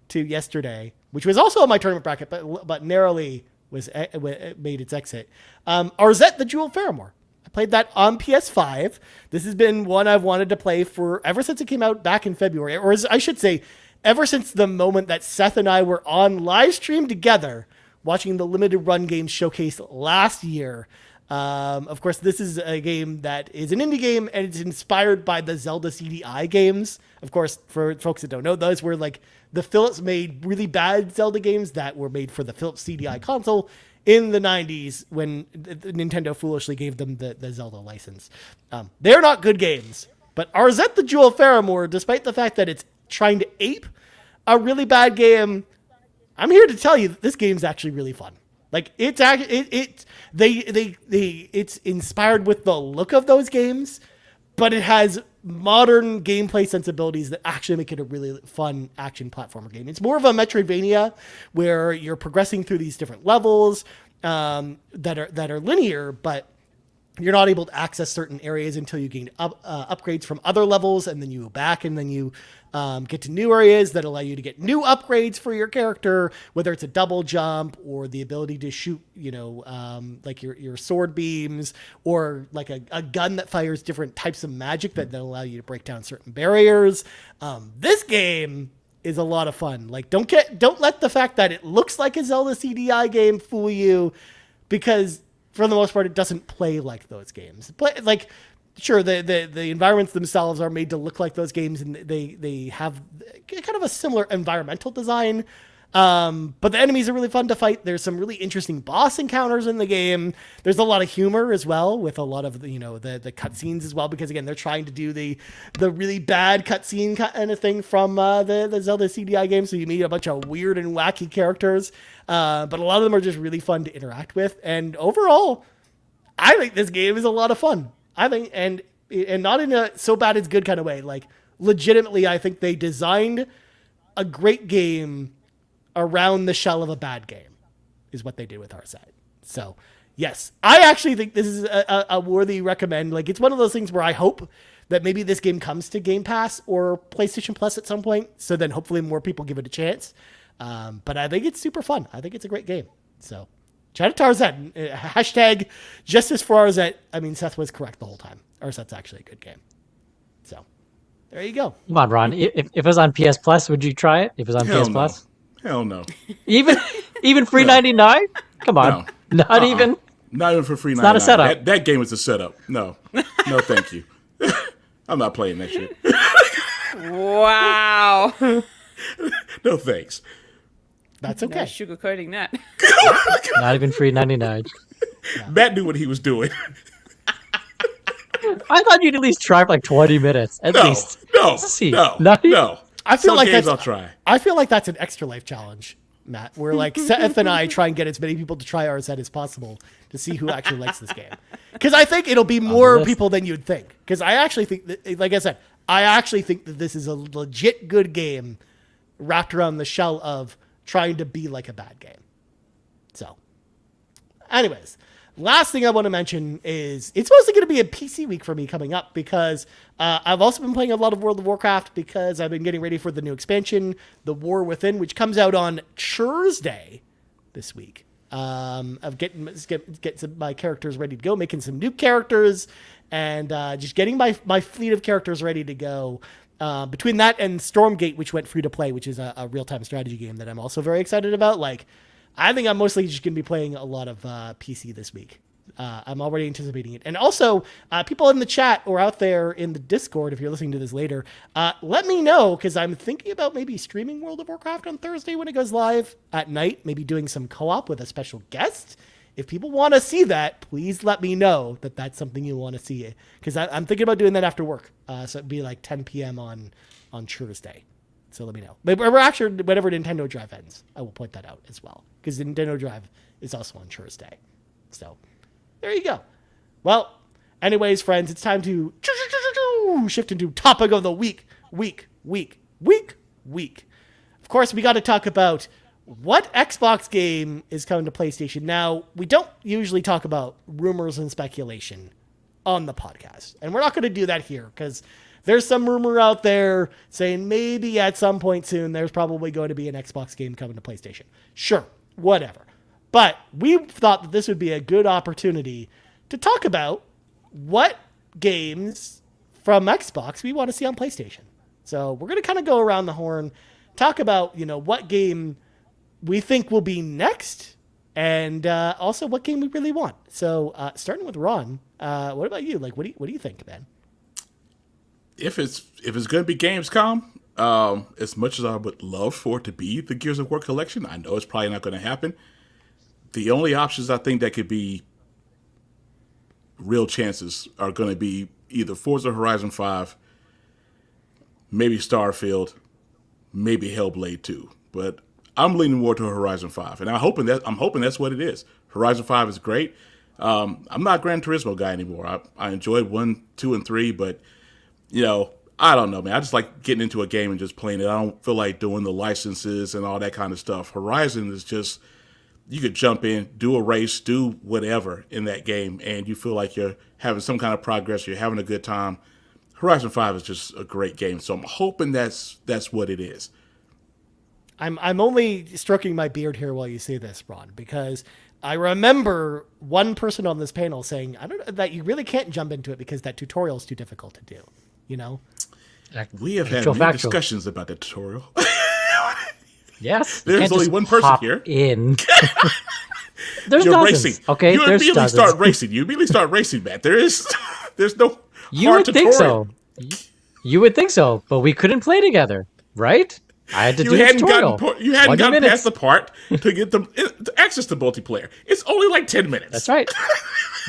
to yesterday, which was also on my tournament bracket, but narrowly made its exit. Arzette the Jewel Faramore. I played that on PS5. This has been one I've wanted to play for ever since it came out back in February, or I should say, ever since the moment that Seth and I were on live stream together watching the limited run game showcase last year. Of course, this is a game that is an indie game, and it's inspired by the Zelda CDI games. Of course, for folks that don't know, those were like the Philips made really bad Zelda games that were made for the Philips CDI console in the 90s when Nintendo foolishly gave them the Zelda license. They're not good games, but Arzette the Jewel Faramore, despite the fact that it's trying to ape a really bad game, I'm here to tell you that this game's actually really fun. Like it's inspired with the look of those games, but it has modern gameplay sensibilities that actually make it a really fun action platformer game. It's more of a Metroidvania where you're progressing through these different levels that are linear, but you're not able to access certain areas until you gain upgrades from other levels, and then you go back and then you get to new areas that allow you to get new upgrades for your character, whether it's a double jump or the ability to shoot, like your sword beams, or like a gun that fires different types of magic that then allow you to break down certain barriers. This game is a lot of fun. Like don't let the fact that it looks like a Zelda CDI game fool you, because for the most part, it doesn't play like those games. Sure, the environments themselves are made to look like those games, and they have kind of a similar environmental design. But the enemies are really fun to fight. There's some really interesting boss encounters in the game. There's a lot of humor as well, with a lot of the cutscenes as well, because again, they're trying to do the really bad cutscene kind of thing from the Zelda CDI game. So you meet a bunch of weird and wacky characters, but a lot of them are just really fun to interact with. And overall, I think this game is a lot of fun. I think, and not in a so bad it's good kind of way. Like legitimately, I think they designed a great game around the shell of a bad game, is what they did with Arzette. So yes, I actually think this is a worthy recommend. Like it's one of those things where I hope that maybe this game comes to Game Pass or PlayStation Plus at some point, so then hopefully more people give it a chance. But I think it's super fun. I think it's a great game. So shout out to Arzette. Hashtag justice for Arzette. I mean, Seth was correct the whole time. Arzette's actually a good game. So there you go. Come on, Ron. If it was on PS Plus, would you try it? If it was on Hell PS no. Plus? Hell no. Even free $99? Come on. No. Not even. Not even for free. It's not a setup. That game is a setup. No, thank you. I'm not playing that shit. Wow. No thanks. That's No okay. sugarcoating that. Not even free $99. Matt knew what he was doing. I thought you'd at least try for like 20 minutes. At least. No. See. No. Not even- No. I feel Some like games that's. I'll try. I feel like that's an extra life challenge, Matt. Where like Seth and I try and get as many people to try Arzette as possible to see who actually likes this game. Because I think it'll be more list. people than you'd think. Because I actually think that, like I said, I actually think that this is a legit good game wrapped around the shell of trying to be like a bad game. So, anyways, last thing I want to mention is it's mostly going to be a PC week for me coming up, because I've also been playing a lot of World of Warcraft, because I've been getting ready for the new expansion, The War Within, which comes out on Thursday this week. Of getting my characters ready to go, making some new characters, and just getting my fleet of characters ready to go. Between that and Stormgate, which went free to play, which is a real-time strategy game that I'm also very excited about. Like, I think I'm mostly just going to be playing a lot of PC this week. I'm already anticipating it. And also, people in the chat or out there in the Discord, if you're listening to this later, let me know, because I'm thinking about maybe streaming World of Warcraft on Thursday when it goes live at night, maybe doing some co-op with a special guest, if people want to see that, please let me know that that's something you want to see. Because I'm thinking about doing that after work. So it'd be like 10 p.m. on Thursday. So let me know. But we're actually, whenever Nintendo Drive ends, I will point that out as well. Because Nintendo Drive is also on Thursday. So there you go. Well, anyways, friends, it's time to shift into topic of the week. Of course, we got to talk about what Xbox game is coming to PlayStation. Now, we don't usually talk about rumors and speculation on the podcast. And we're not going to do that here because there's some rumor out there saying maybe at some point soon there's probably going to be an Xbox game coming to PlayStation. Sure, whatever. But we thought that this would be a good opportunity to talk about what games from Xbox we want to see on PlayStation. So we're going to kind of go around the horn, talk about, what game we think will be next, and also what game we really want. So starting with Ron, what about you? Like, what do you think, man? If it's going to be Gamescom, as much as I would love for it to be the Gears of War collection, I know it's probably not going to happen. The only options I think that could be real chances are going to be either Forza Horizon 5, maybe Starfield, maybe Hellblade 2. But I'm leaning more to Horizon 5, and I'm hoping that's what it is. Horizon 5 is great. I'm not a Gran Turismo guy anymore. I enjoyed 1, 2, and 3, but I don't know, man. I just like getting into a game and just playing it. I don't feel like doing the licenses and all that kind of stuff. Horizon is just, you could jump in, do a race, do whatever in that game, and you feel like you're having some kind of progress, you're having a good time. Horizon 5 is just a great game, so I'm hoping that's what it is. I'm only stroking my beard here while you say this, Ron, because I remember one person on this panel saying, I don't know, that you really can't jump into it because that tutorial is too difficult to do, We have had many discussions about the tutorial. Yes. There's only one person here. In. There's You're dozens. racing. Okay, You there's immediately dozens. start racing. You immediately start racing, Matt. There's no You hard would think tutorial. so. You would think so, but we couldn't play together, right? I had to do the tutorial. You hadn't 20 gotten minutes. past the part to get to access to multiplayer. It's only like 10 minutes. That's right.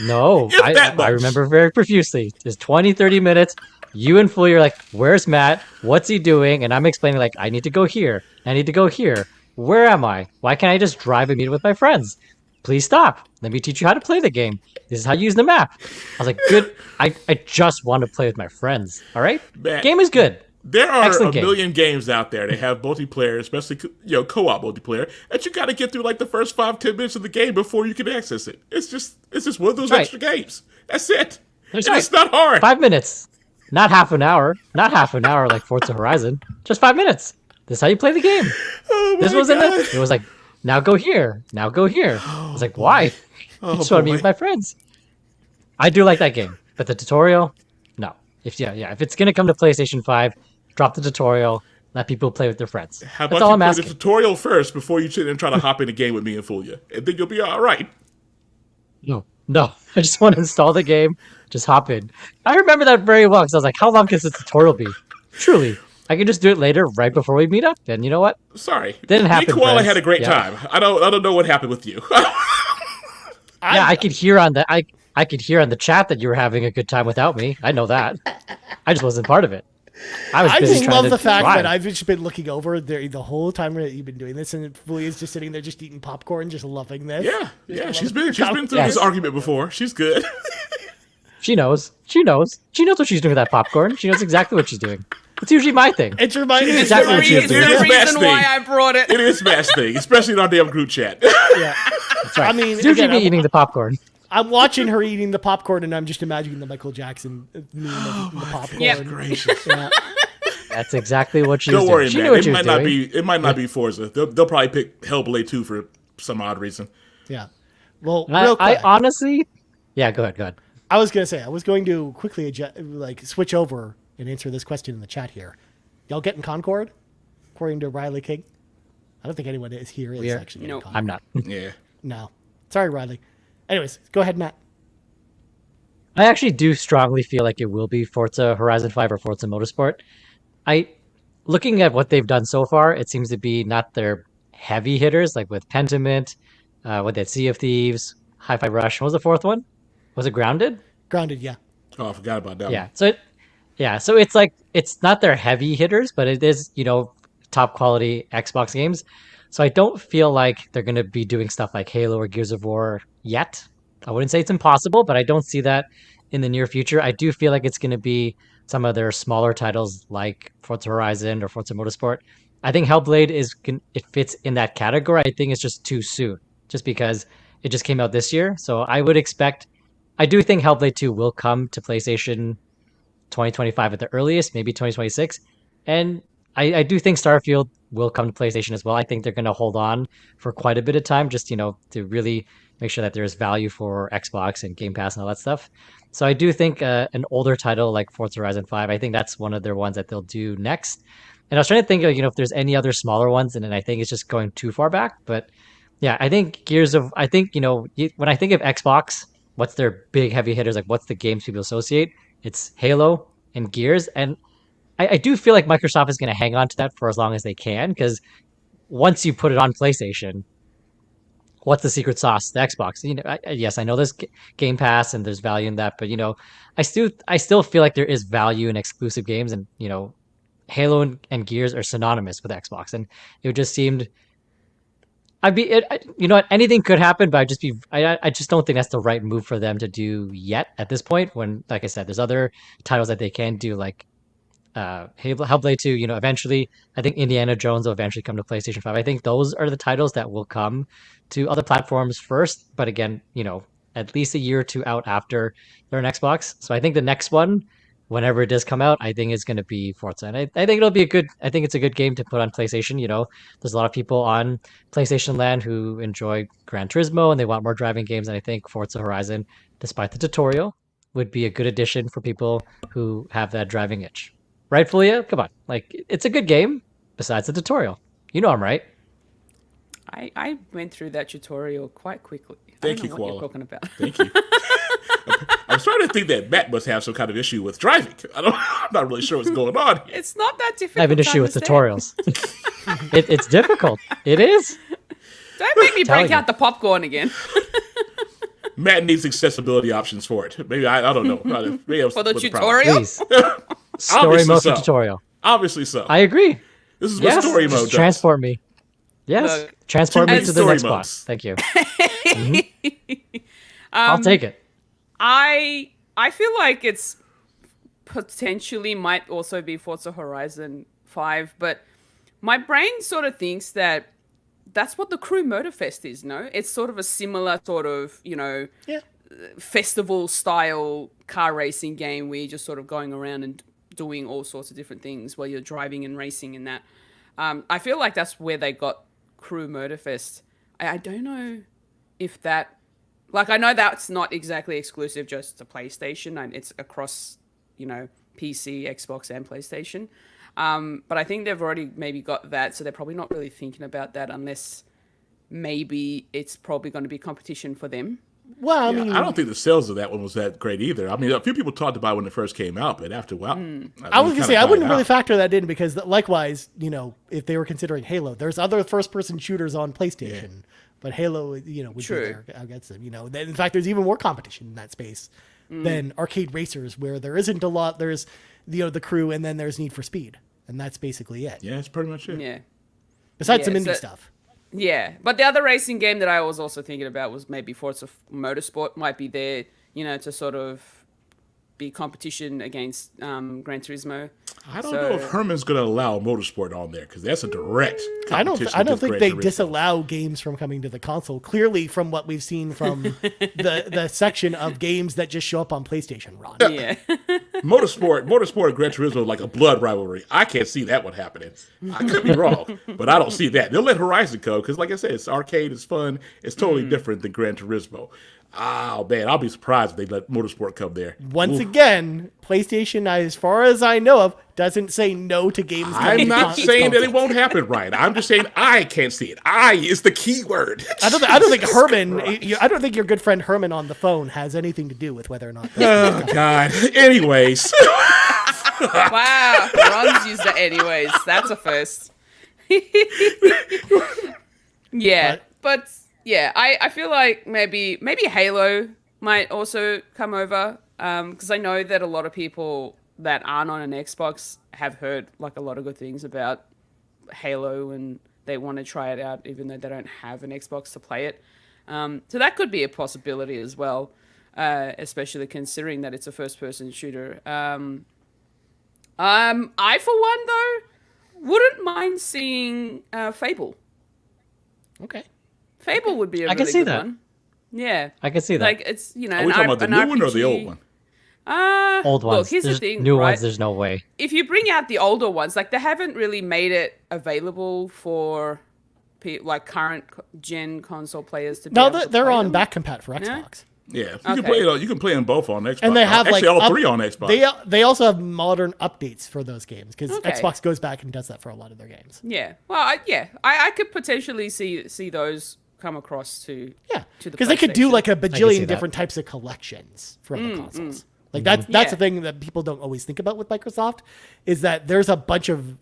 No, If that I much. remember very profusely. It's 20, 30 minutes. You and Fully are like, where's Matt? What's he doing? And I'm explaining like, I need to go here. I need to go here. Where am I? Why can't I just drive and meet with my friends? Please stop. Let me teach you how to play the game. This is how you use the map. I was like, good. I just want to play with my friends. All right? Matt, Game is good. There are Excellent a game. million games out there that have multiplayer, especially co-op multiplayer, that you got to get through like the first 5-10 minutes of the game before you can access it. It's just one of those That's extra games. That's it. That's And right. it's not hard. 5 minutes. Not half an hour. Not half an hour like Forza Horizon. Just 5 minutes. This is how you play the game. Oh my This wasn't God. it. It was like, now go here. Now go here. I was like, why? I just want to meet with my friends. I do like that game, but the tutorial, no. If it's gonna come to PlayStation 5, drop the tutorial. Let people play with their friends. How That's about all you I'm play asking. the tutorial first before you sit there and try to hop in the game with me and fool you, and then you'll be all right. No. I just want to install the game. Just hop in. I remember that very well because I was like, how long can this tutorial be? Truly. I can just do it later, right before we meet up. And you know what? Sorry, Didn't happen, Me Koala friends. had a great Yeah. time. I don't know what happened with you. I could hear on the I could hear on the chat that you were having a good time without me. I know that. I just wasn't part of it. I was I busy just trying love to the fact drive. that I've just been looking over there the whole time that you've been doing this, and Fulia's just sitting there just eating popcorn, just loving this. yeah. She's been through Yes. this argument before. She's good. She knows. She knows what she's doing with that popcorn. She knows exactly what she's doing. It's usually my thing. It's reminding me exactly of what she was It's doing. the It is Matt's reason why thing. I brought it. It is Matt's thing, especially in our damn group chat. Yeah. That's right. I mean, it's usually again, me eating the popcorn. I'm watching her eating the popcorn, and I'm just imagining the Michael Jackson meme of eating the popcorn. Yeah. Gracious. Yeah. That's exactly what she was Don't doing. worry, She knew man. what It she was might not doing. be. It might not be Forza. They'll probably pick Hellblade 2 for some odd reason. Yeah. Well, I, real quick, I honestly, yeah. Go ahead. I was gonna say I was going to quickly switch over and answer this question in the chat here. Y'all getting Concord? According to Riley King, I don't think anyone is here is are- actually. No. Getting Concord. I'm not. Yeah. No, sorry, Riley. Anyways, go ahead, Matt. I actually do strongly feel like it will be Forza Horizon 5 or Forza Motorsport. Looking at what they've done so far, it seems to be not their heavy hitters, like with Pentiment, with that Sea of Thieves, Hi-Fi Rush. What was the fourth one? Was it Grounded? Grounded, yeah. Oh, I forgot about that Yeah. one. So it's like it's not their heavy hitters, but it is, top quality Xbox games. So I don't feel like they're going to be doing stuff like Halo or Gears of War yet. I wouldn't say it's impossible, but I don't see that in the near future. I do feel like it's going to be some of their smaller titles like Forza Horizon or Forza Motorsport. I think Hellblade it fits in that category. I think it's just too soon, just because it just came out this year. So I do think Hellblade 2 will come to PlayStation 2025 at the earliest, maybe 2026. And I do think Starfield will come to PlayStation as well. I think they're going to hold on for quite a bit of time, just, to really make sure that there's value for Xbox and Game Pass and all that stuff. So I do think an older title like Forza Horizon 5, I think that's one of their ones that they'll do next. And I was trying to think, if there's any other smaller ones, and then I think it's just going too far back. But yeah, I think when I think of Xbox, what's their big heavy hitters? Like, what's the games people associate? It's Halo and Gears. And I do feel like Microsoft is going to hang on to that for as long as they can, because once you put it on PlayStation, what's the secret sauce? The Xbox. Yes, I know there's Game Pass and there's value in that, but I still feel like there is value in exclusive games, and Halo and Gears are synonymous with Xbox, and it just seemed. Anything could happen, but I just don't think that's the right move for them to do yet at this point. When, like I said, there's other titles that they can do, like Hellblade 2. Eventually, I think Indiana Jones will eventually come to PlayStation 5. I think those are the titles that will come to other platforms first. But again, at least a year or two out after they're on Xbox. So I think the next one, whenever it does come out, I think it's going to be Forza. And I think it'll be I think it's a good game to put on PlayStation. There's a lot of people on PlayStation land who enjoy Gran Turismo and they want more driving games. And I think Forza Horizon, despite the tutorial, would be a good addition for people who have that driving itch. Right, Fulia? Come on. Like, it's a good game besides the tutorial. I'm right. I went through that tutorial quite quickly. Thank you, what Koala. you're talking about. Thank you. I'm starting to think that Matt must have some kind of issue with driving. I'm not really sure what's going on here. It's not that difficult. I have an issue with tutorials. It's difficult. It is. Don't make me break you. out the popcorn again. Matt needs accessibility options for it. Maybe I don't know. Maybe For the tutorial? Please. Story mode for tutorial. Obviously so. I agree. This is what story mode just does. transport me. Yes. Look, Transport me to the story next modes. boss. Thank you. I'll take it. I feel like it's potentially might also be Forza Horizon 5, but my brain sort of thinks that that's what the Crew Motorfest is, no? It's sort of a similar sort of, festival style car racing game where you're just sort of going around and doing all sorts of different things while you're driving and racing and that. I feel like that's where they got Crew Motorfest. I don't know if that... Like, I know that's not exactly exclusive just to PlayStation, and it's across, PC, Xbox, and PlayStation. But I think they've already maybe got that, so they're probably not really thinking about that unless maybe it's probably going to be competition for them. Well, I don't think the sales of that one was that great either. I mean, a few people talked about it when it first came out, but after a while... I was going to say, I wouldn't really factor that in because, likewise, if they were considering Halo, there's other first-person shooters on PlayStation. Yeah. But Halo, would be there against them. In fact, there's even more competition in that space than arcade racers, where there isn't a lot. There's, the Crew, and then there's Need for Speed, and that's basically it. Yeah, that's pretty much it. Yeah. Besides some indie stuff. Yeah, but the other racing game that I was also thinking about was maybe Forza Motorsport might be there, to sort of be competition against Gran Turismo. I don't know if Herman's going to allow Motorsport on there because that's a direct competition. I don't think they disallow games from coming to the console. Clearly, from what we've seen from the section of games that just show up on PlayStation, Ron. Yeah. Motorsport and Gran Turismo are like a blood rivalry. I can't see that one happening. I could be wrong, but I don't see that. They'll let Horizon go because, like I said, it's arcade, it's fun, it's totally different than Gran Turismo. Oh, man, I'll be surprised if they let Motorsport come there. Once again, PlayStation, as far as I know of, doesn't say no to games. I'm not saying that it won't happen, right? I'm just saying I can't see it. I is the key word. I don't think Herman, I don't think your good friend Herman on the phone has anything to do with whether or not. Oh, God. Anyways. Wow. Ron's used it anyways. That's a first. Yeah, but Yeah, I feel like maybe Halo might also come over, because I know that a lot of people that aren't on an Xbox have heard like a lot of good things about Halo, and they want to try it out even though they don't have an Xbox to play it. So that could be a possibility as well, especially considering that it's a first-person shooter. I for one though wouldn't mind seeing Fable. Okay. Fable would be a I can really see good that. one. Yeah, I can see that. like it's Are we talking about the new one or the old one? Old ones. Look, here's There's the thing, new right? ones. There's no way. If you bring out the older ones, like they haven't really made it available for like current gen console players to. No, be able to they're play on them. back compat for Xbox. Yeah, you Okay. can play it. You can play them both on Xbox. And they have actually like all three on Xbox. They also have modern updates for those games because Okay. Xbox goes back and does that for a lot of their games. Yeah, well, I could potentially see those come across to Yeah, to the because they could do PlayStation. like a see bajillion that. different types of collections for other consoles. Like that's Yeah. the thing that people don't always think about with Microsoft is that there's a bunch of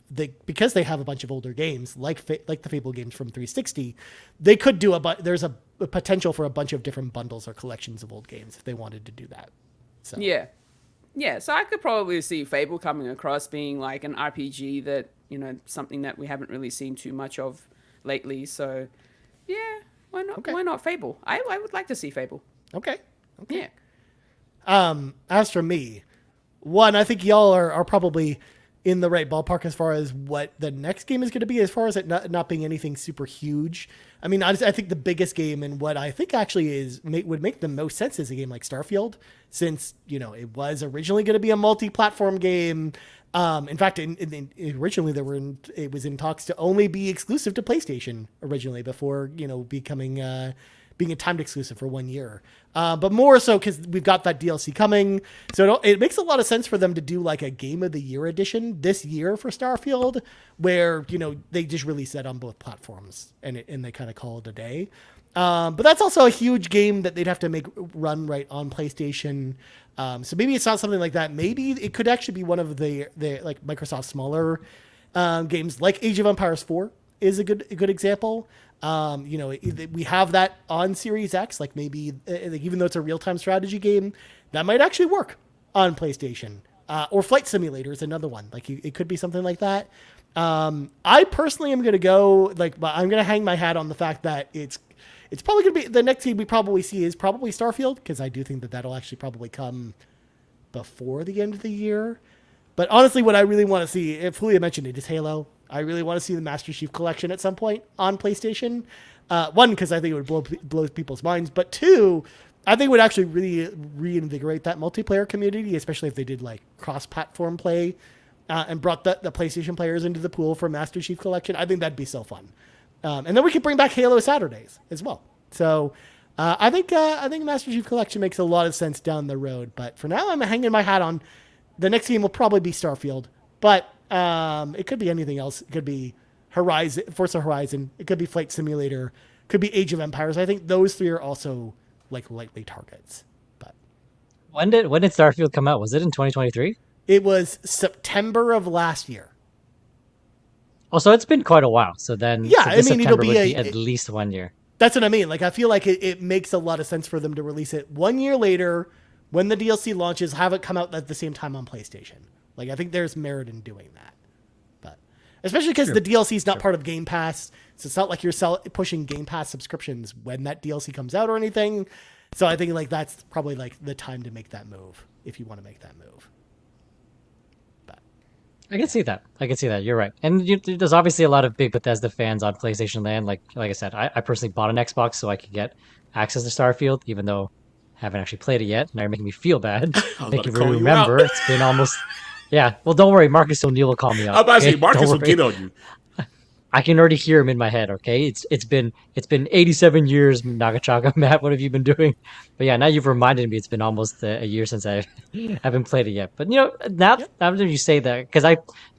because they have a bunch of older games like the Fable games from 360, they could do there's a potential for a bunch of different bundles or collections of old games if they wanted to do that. So Yeah, so I could probably see Fable coming across being like an RPG that, something that we haven't really seen too much of lately. So, yeah, why not? Okay. Why not Fable? I would like to see Fable. okay. Yeah. As for me, one, I think y'all are probably in the right ballpark as far as what the next game is going to be, as far as it not being anything super huge. I mean, I think the biggest game and what I think actually would make the most sense is a game like Starfield, since, it was originally going to be a multi-platform game. In fact, originally it was in talks to only be exclusive to PlayStation originally before, becoming being a timed exclusive for 1 year. But more so because we've got that DLC coming. So it makes a lot of sense for them to do like a Game of the Year edition this year for Starfield, where, they just release that on both platforms and they kind of call it a day. But that's also a huge game that they'd have to make run right on PlayStation. So maybe it's not something like that. Maybe it could actually be one of the like Microsoft smaller games, like Age of Empires 4 is a good example. We have that on Series X, like maybe even though it's a real-time strategy game, that might actually work on PlayStation. Or Flight Simulator is another one. Like it could be something like that. I personally am going to go, I'm going to hang my hat on the fact that it's probably going to be the next game we probably see is probably Starfield, because I do think that that'll actually probably come before the end of the year. But honestly, what I really want to see, if Julia mentioned it, is Halo. I really want to see the Master Chief Collection at some point on PlayStation. One, because I think it would blow people's minds. But two, I think it would actually really reinvigorate that multiplayer community, especially if they did like cross-platform play and brought the PlayStation players into the pool for Master Chief Collection. I think that'd be so fun. And then we could bring back Halo Saturdays as well. So I think Master Chief Collection makes a lot of sense down the road. But for now, I'm hanging my hat on the next game will probably be Starfield. But it could be anything else. It could be Forza Horizon. It could be Flight Simulator. It could be Age of Empires. I think those three are also like likely targets. But When did Starfield come out? Was it in 2023? it was September of last year. Oh, so it's been quite a while. So then, Yeah, so I this mean, it'll September be would at least 1 year. That's what I mean. Like, I feel like it makes a lot of sense for them to release it 1 year later when the DLC launches, have it come out at the same time on PlayStation. Like, I think there's merit in doing that. But especially because the DLC is not part of Game Pass. So it's not like you're pushing Game Pass subscriptions when that DLC comes out or anything. So I think like that's probably like the time to make that move if you want to make that move. But I can see that. You're right. And there's obviously a lot of big Bethesda fans on PlayStation Land. Like I said, I personally bought an Xbox so I could get access to Starfield, even though I haven't actually played it yet. Now you're making me feel bad. Thank you for remember. It's been almost... Yeah, well, don't worry. Marcus O'Neill will call me up. I'm about to say okay? Marcus Don't will worry. get on you. I can already hear him in my head. Okay, it's been 87 years, Nagachaka. Matt, what have you been doing? But yeah, now you've reminded me. It's been almost a year since I haven't played it yet. But now that you say that, because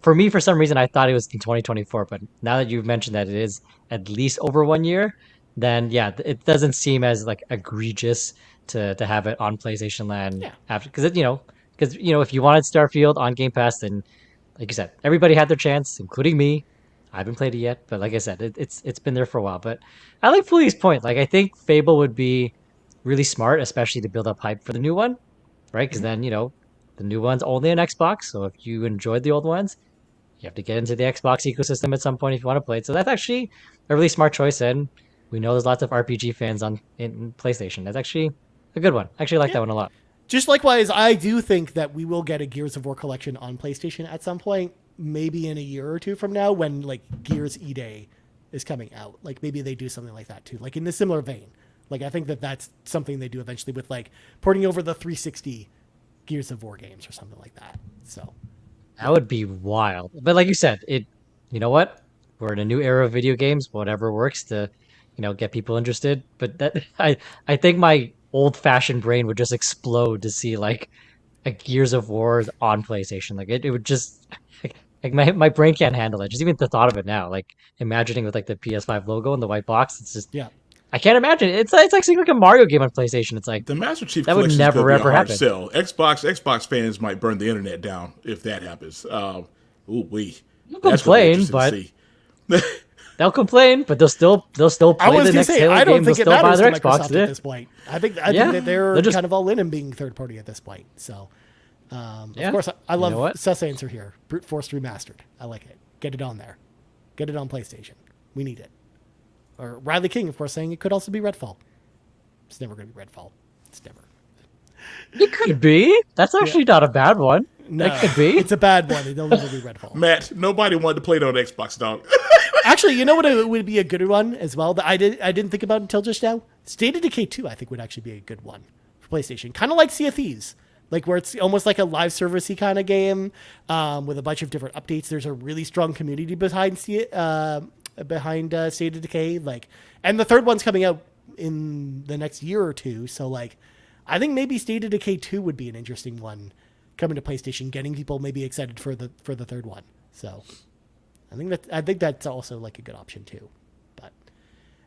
for some reason I thought it was in 2024. But now that you've mentioned that it is at least over 1 year, then yeah, it doesn't seem as like egregious to have it on PlayStation Land after, because if you wanted Starfield on Game Pass, then like you said, everybody had their chance, including me. I haven't played it yet, but like I said, it's been there for a while. But I like Fuli's point. Like I think Fable would be really smart, especially to build up hype for the new one, right? Because then the new one's only on Xbox. So if you enjoyed the old ones, you have to get into the Xbox ecosystem at some point if you want to play it. So that's actually a really smart choice. And we know there's lots of RPG fans in PlayStation. That's actually a good one. I actually like that one a lot. Just likewise, I do think that we will get a Gears of War collection on PlayStation at some point, maybe in a year or two from now when like Gears E-Day is coming out. Like maybe they do something like that too, like in a similar vein. Like I think that that's something they do eventually with like porting over the 360 Gears of War games or something like that. So that would be wild. But like you said, you know what? We're in a new era of video games. Whatever works to, get people interested. But that I think my old-fashioned brain would just explode to see like a Gears of War on PlayStation. Like it would just like my brain can't handle it. Just even the thought of it now, like imagining with like the PS5 logo and the white box. It's just I can't imagine it. It's like seeing like a Mario game on PlayStation. It's like the Master Chief that would Collection never could be ever a hard happen. sell. Xbox fans might burn the internet down if that happens. They'll complain, but they'll complain, but they'll still play the next Halo I don't game. They'll think it still buy matters to their Microsoft Xbox. at this point. I think that they're kind of all in and being third party at this point. So, of course, I love Seth's answer here. Brute Force Remastered. I like it. Get it on there. Get it on PlayStation. We need it. Or Riley King, of course, saying it could also be Redfall. It's never going to be Redfall. It's never. It could be. That's actually not a bad one. No, it could be. It's a bad one. It'll never be Redfall. Matt, nobody wanted to play it on Xbox, dog. Actually, you know what it would be a good one as well that I didn't think about until just now? State of Decay 2, I think, would actually be a good one for PlayStation. Kind of like Sea of Thieves. Like where it's almost like a live service-y kind of game with a bunch of different updates. There's a really strong community behind State of Decay. And the third one's coming out in the next year or two. So like, I think maybe State of Decay 2 would be an interesting one coming to PlayStation, getting people maybe excited for the third one. So I think that's also like a good option too. But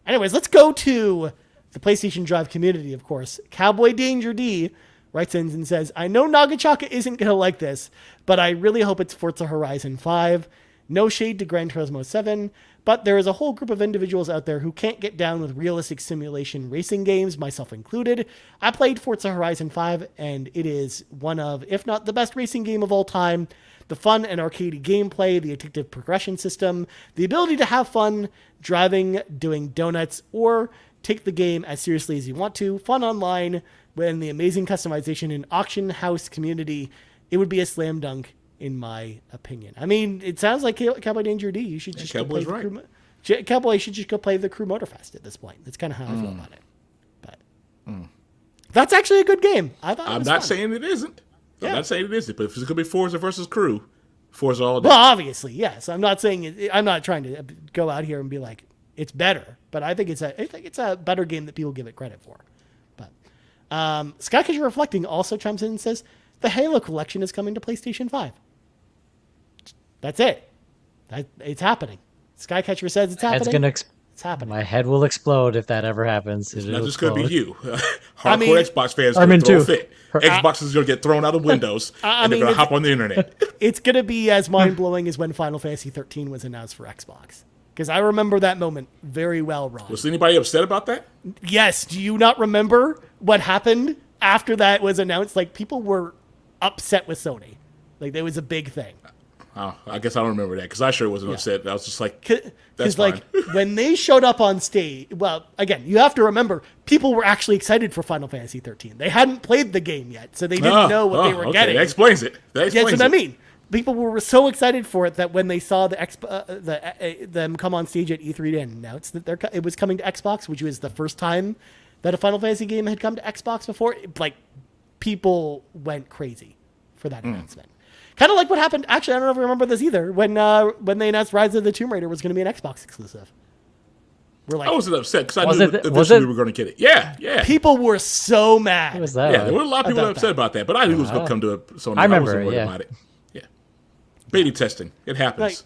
anyways, let's go to the PlayStation Drive community, of course. CowboyDangerD writes in and says, I know Nagachaka isn't going to like this, but I really hope it's Forza Horizon 5. No shade to Gran Turismo 7, but there is a whole group of individuals out there who can't get down with realistic simulation racing games, myself included. I played Forza Horizon 5, and it is one of, if not the best racing game of all time. The fun and arcadey gameplay, the addictive progression system, the ability to have fun driving, doing donuts, or take the game as seriously as you want to, fun online, and the amazing customization and auction house community, it would be a slam dunk, in my opinion. I mean, it sounds like CowboyDangerD. You should just go play the crew. Cowboy should just go play the Crew Motorfest at this point. That's kind of how I feel about it. But that's actually a good game. I'm not saying it isn't. I'm not saying it isn't. But if it's going to be Forza versus Crew, Forza all day. Well, obviously, yes. I'm not saying it. I'm not trying to go out here and be like it's better. But I think it's a better game that people give it credit for. But Skycatcher Reflecting also chimes in and says the Halo collection is coming to PlayStation 5. That's it. It's happening. Skycatcher says it's happening. It's happening. My head will explode if that ever happens. It's not just going to be you. Hardcore Xbox fans are going going to throw a fit. Xbox is going to get thrown out of windows, and they're going to hop on the internet. It's going to be as mind-blowing as when Final Fantasy 13 was announced for Xbox. Because I remember that moment very well, Ron. Was anybody upset about that? Yes. Do you not remember what happened after that was announced? Like, people were upset with Sony. Like, there was a big thing. Oh, I guess I don't remember that because I sure wasn't upset. I was just like, that's fine. Like, when they showed up on stage, well, again, you have to remember, people were actually excited for Final Fantasy 13. They hadn't played the game yet, so they didn't know what they were getting. That explains it. That's what I mean. People were so excited for it that when they saw them come on stage at E3 and announce that it was coming to Xbox, which was the first time that a Final Fantasy game had come to Xbox before, people went crazy for that announcement. Kind of like what happened. Actually, I don't know if you remember this either. When they announced Rise of the Tomb Raider was going to be an Xbox exclusive. We're like, I wasn't upset because I knew eventually we were going to get it. Yeah. People were so mad. What was that? Yeah, there were a lot of people upset about that, but I knew it was going to come to a Sony. I remember, wasn't worried about it. Yeah. Beta testing. It happens.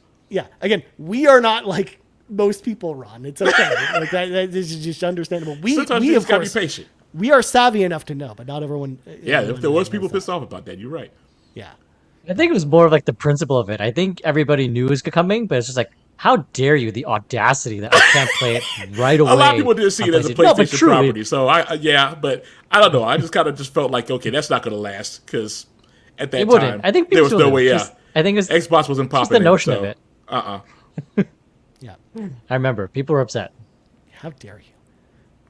Again, we are not like most people, Ron. It's okay. that is just understandable. Sometimes you just got to be patient. We are savvy enough to know, but not everyone. Yeah, there was people pissed off about that. You're right. Yeah. I think it was more of like the principle of it. I think everybody knew it was coming, but it's just like, how dare you? The audacity that I can't play it right away. A lot of people didn't see it as a PlayStation No, but truly, property, so but I don't know. I just kind of just felt like, okay, that's not going to last because at that it wouldn't. time I think there was no way. just, I think it's Xbox wasn't popping. just the notion of it. Yeah. I remember people were upset. How dare you?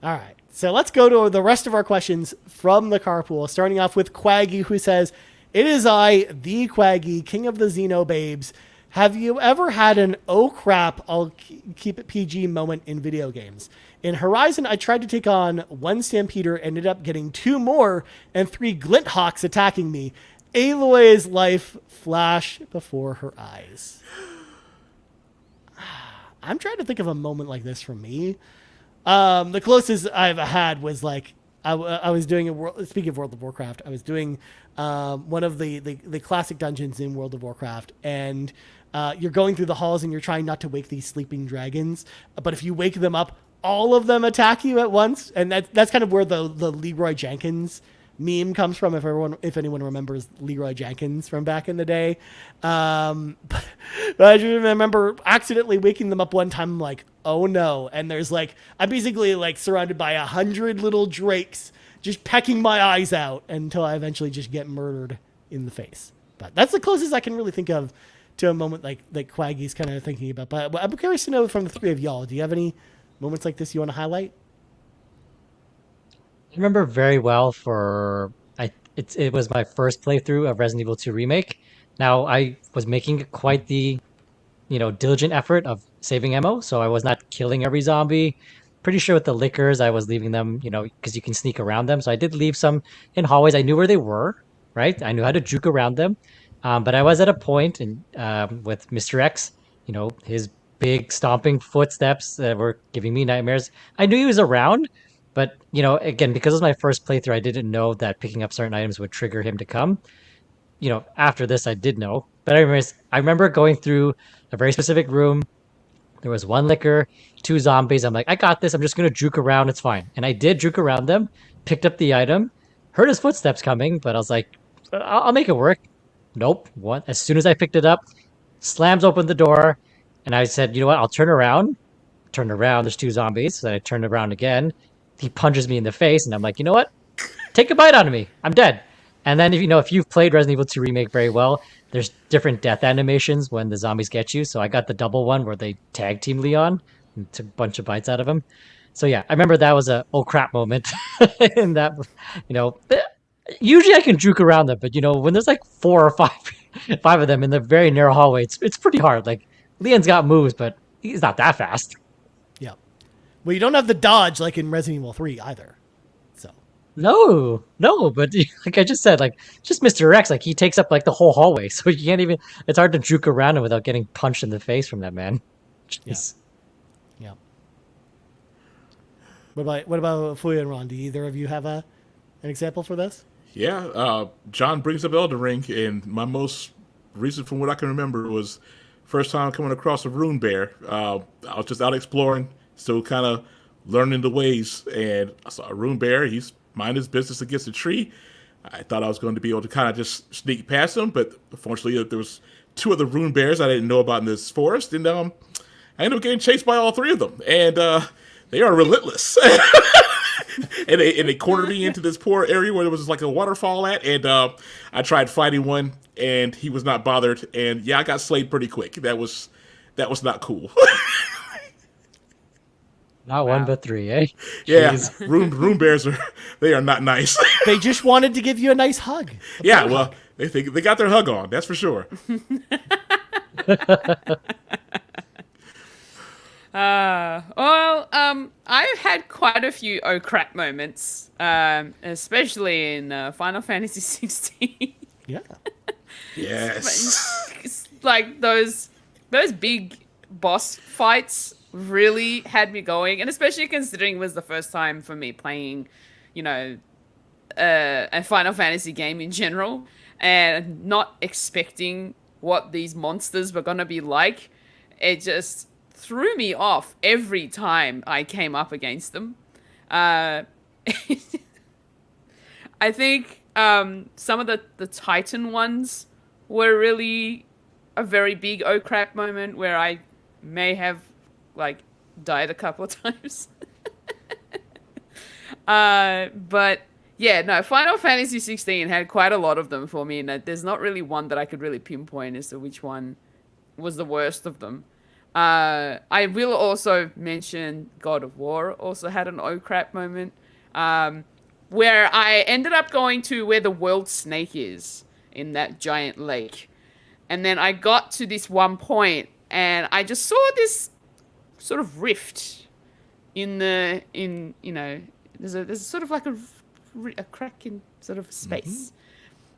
All right. So let's go to the rest of our questions from the carpool, starting off with Quaggy, who says, "It is I, the Quaggy, king of the Xenobabes. Have you ever had an oh crap, I'll keep it PG moment in video games? In Horizon, I tried to take on one Stampeder, ended up getting 2 more and 3 Glint Hawks attacking me. Aloy's life flashed before her eyes." I'm trying to think of a moment like this for me. The closest I've had was like I was doing speaking of World of Warcraft, I was doing one of the classic dungeons in World of Warcraft, and you're going through the halls and you're trying not to wake these sleeping dragons, but if you wake them up, all of them attack you at once, and that's kind of where the Leroy Jenkins meme comes from, if anyone remembers Leroy Jenkins from back in the day. But I just remember accidentally waking them up one time. I'm like, oh no. And there's like, I'm basically like surrounded by 100 little drakes just pecking my eyes out until I eventually just get murdered in the face. But that's the closest I can really think of to a moment like Quaggy's kind of thinking about. But I'm curious to know from the 3 of y'all, do you have any moments like this you want to highlight? I remember very well it was my first playthrough of Resident Evil 2 Remake. Now I was making quite the diligent effort of saving ammo, so I was not killing every zombie. Pretty sure with the lickers I was leaving them, because you can sneak around them. So I did leave some in hallways. I knew where they were, right? I knew how to juke around them. But I was at a point with Mr. X, his big stomping footsteps that were giving me nightmares. I knew he was around. But, again, because it was my first playthrough, I didn't know that picking up certain items would trigger him to come. After this, I did know. But I remember going through a very specific room. There was 1 licker, 2 zombies. I'm like, I got this. I'm just going to juke around. It's fine. And I did juke around them, picked up the item, heard his footsteps coming, but I was like, I'll make it work. Nope. What? As soon as I picked it up, slams open the door, and I said, you know what? I'll turn around. Turned around. There's 2 zombies. So I turned around again. He punches me in the face, and I'm like, you know what? Take a bite out of me. I'm dead. And then if you've played Resident Evil 2 Remake very well, there's different death animations when the zombies get you. So I got the double one where they tag team Leon and took a bunch of bites out of him. So yeah, I remember that was a oh crap moment. And that, usually I can juke around them, but when there's like 4 or 5 of them in the very narrow hallway, it's pretty hard. Like Leon's got moves, but he's not that fast. Yeah. Well, you don't have the dodge like in Resident Evil 3 either. So. No, but like I just said, like just Mr. X, like he takes up like the whole hallway, so you can't even. It's hard to juke around him without getting punched in the face from that man. Jeez. Yeah. What about Fuya and Ron? Do either of you have an example for this? Yeah, John brings up Elden Ring, and my most recent, from what I can remember, was first time coming across a rune bear. I was just out exploring, still kind of learning the ways, and I saw a rune bear. He's minding his business against a tree. I thought I was going to be able to kind of just sneak past him, but unfortunately there was 2 other rune bears I didn't know about in this forest, and I ended up getting chased by all 3 of them, and they are relentless. And they cornered me into this poor area where there was like a waterfall at, and I tried fighting one, and he was not bothered, and yeah, I got slayed pretty quick. That was not cool. Not 1 but 3, eh? Yeah, rune bears they are not nice. They just wanted to give you a nice hug. Yeah, well, they got their hug on, that's for sure. I've had quite a few oh crap moments, especially in Final Fantasy 16. Yeah. Yes. Like those big boss fights really had me going, and especially considering it was the first time for me playing, a Final Fantasy game in general, and not expecting what these monsters were gonna be like. It just threw me off every time I came up against them. I think some of the Titan ones were really a very big oh crap moment where I may have like died a couple of times. But yeah, no, Final Fantasy 16 had quite a lot of them for me, and there's not really one that I could really pinpoint as to which one was the worst of them. I will also mention God of War also had an oh crap moment, where I ended up going to where the world snake is in that giant lake. And then I got to this one point and I just saw this sort of rift there's sort of like a crack in sort of space.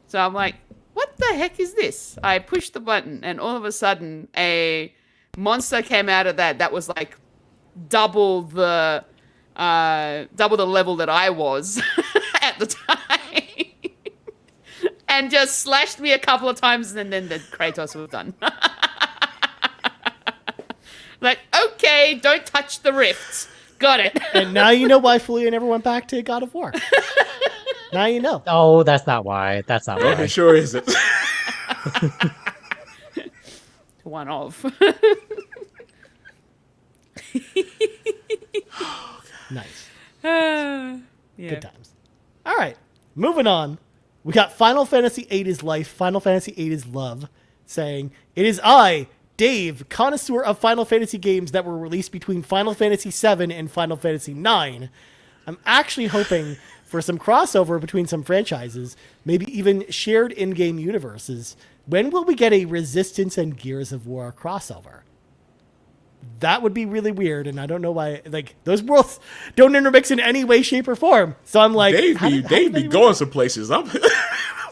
So I'm like, what the heck is this? I pushed the button and all of a sudden a monster came out of that was like double the level that I was at the time. And just slashed me a couple of times, and then the Kratos was done. Like, okay, don't touch the rifts. Got it. And now you know why Fulia never went back to God of War. Now you know. Oh, that's not why. That's not why. It sure isn't. One of. Nice. Yeah. Good times. All right, moving on. We got Final Fantasy VIII is life, Final Fantasy VIII is love, saying, "It is I, Dave, connoisseur of Final Fantasy games that were released between Final Fantasy VII and Final Fantasy IX. I'm actually hoping for some crossover between some franchises, maybe even shared in-game universes. When will we get a Resistance and Gears of War crossover? That would be really weird, and I don't know why. Like, those worlds don't intermix in any way, shape, or form. So I'm like, Dave be going some places. I'm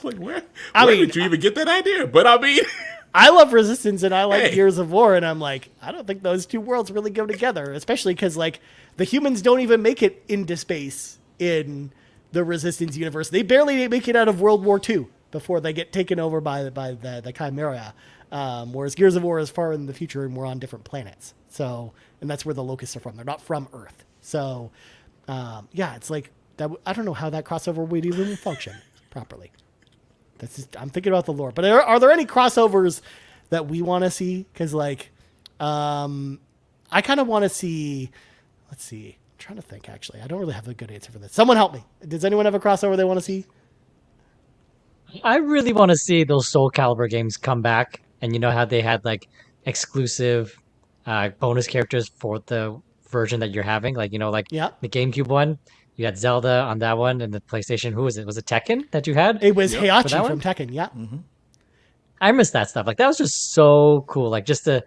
like, where did you even get that idea? But I mean, I love Resistance and I like Gears of War, and I'm like, I don't think those two worlds really go together, especially because like the humans don't even make it into space in the Resistance universe. They barely make it out of World War II before they get taken over by the Chimera. Whereas Gears of War is far in the future and we're on different planets. So, and that's where the locusts are from. They're not from Earth. So, yeah, it's like that. I don't know how that crossover would even function properly. That's just, I'm thinking about the lore. But are there any crossovers that we want to see? Because like, I kind of want to see. Let's see. I'm trying to think. Actually, I don't really have a good answer for this. Someone help me. Does anyone have a crossover they want to see? I really want to see those Soul Calibur games come back, and you know how they had like exclusive bonus characters for the version that you're having, like the GameCube one. You had Zelda on that one, and the PlayStation. Who was it? Was it Tekken that you had? It was Heihachi from Tekken. Yeah. Mm-hmm. I miss that stuff. Like that was just so cool. Like just to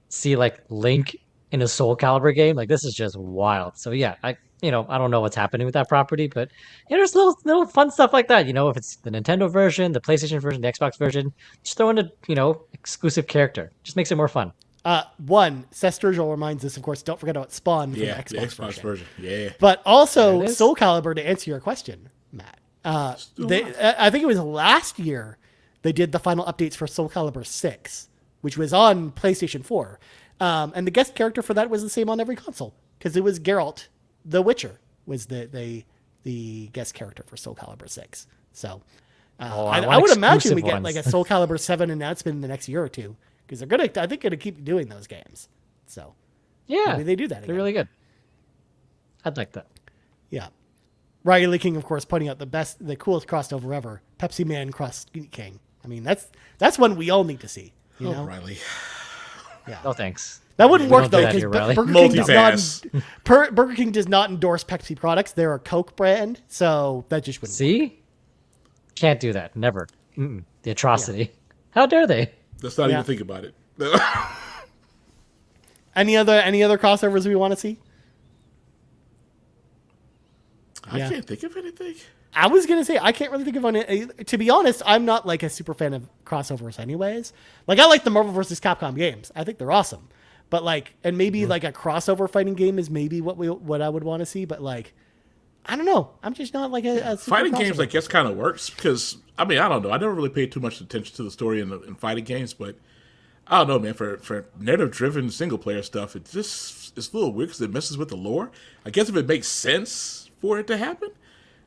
see like Link in a Soul Calibur game. Like this is just wild. So yeah, I don't know what's happening with that property, but there's little fun stuff like that. If it's the Nintendo version, the PlayStation version, the Xbox version, just throw in a exclusive character. Just makes it more fun. Seth Sturgill reminds us, of course, don't forget about Spawn for the Xbox version. Yeah. But also Soul Calibur, to answer your question, Matt. I think it was last year they did the final updates for Soul Calibur 6, which was on PlayStation 4. And the guest character for that was the same on every console because it was Geralt the Witcher was the guest character for Soul Calibur 6. So I would imagine we get like a Soul Calibur 7 announcement in the next year or two. Because they're gonna keep doing those games, so yeah, maybe they do that. They're really good. I'd like that. Yeah, Riley King, of course, pointing out the coolest crossover ever, Pepsi Man cross King. I mean, that's one we all need to see. You know, Riley. Yeah. No thanks. That wouldn't work though because Burger King does not endorse Pepsi products. They're a Coke brand, so that just wouldn't. See, work. Can't do that. Never. The atrocity. Yeah. How dare they? Let's not even think about it. Any other crossovers we want to see? I can't think of anything. I was going to say, I can't really think of any. To be honest, I'm not like a super fan of crossovers anyways. Like, I like the Marvel vs. Capcom games. I think they're awesome. But like, and maybe like a crossover fighting game is maybe what I would want to see. But like, I don't know. I'm just not like a super fighting games. I guess kind of works because I mean I don't know. I never really paid too much attention to the story in fighting games, but I don't know, man. For narrative-driven single-player stuff, it's a little weird because it messes with the lore. I guess if it makes sense for it to happen,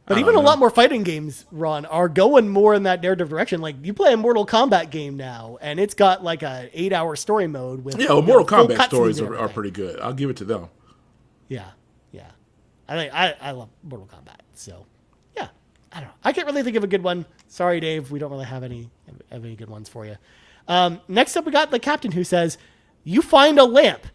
But even a lot more fighting games, Ron, are going more in that narrative direction. Like, you play a Mortal Kombat game now, and it's got like a 8-hour story mode with Mortal full Kombat cutscenes stories and are pretty good. I'll give it to them. Yeah. I love Mortal Kombat. So, yeah. I don't know. I can't really think of a good one. Sorry, Dave. We don't really have any good ones for you. Next up, we got the captain who says, you find a lamp.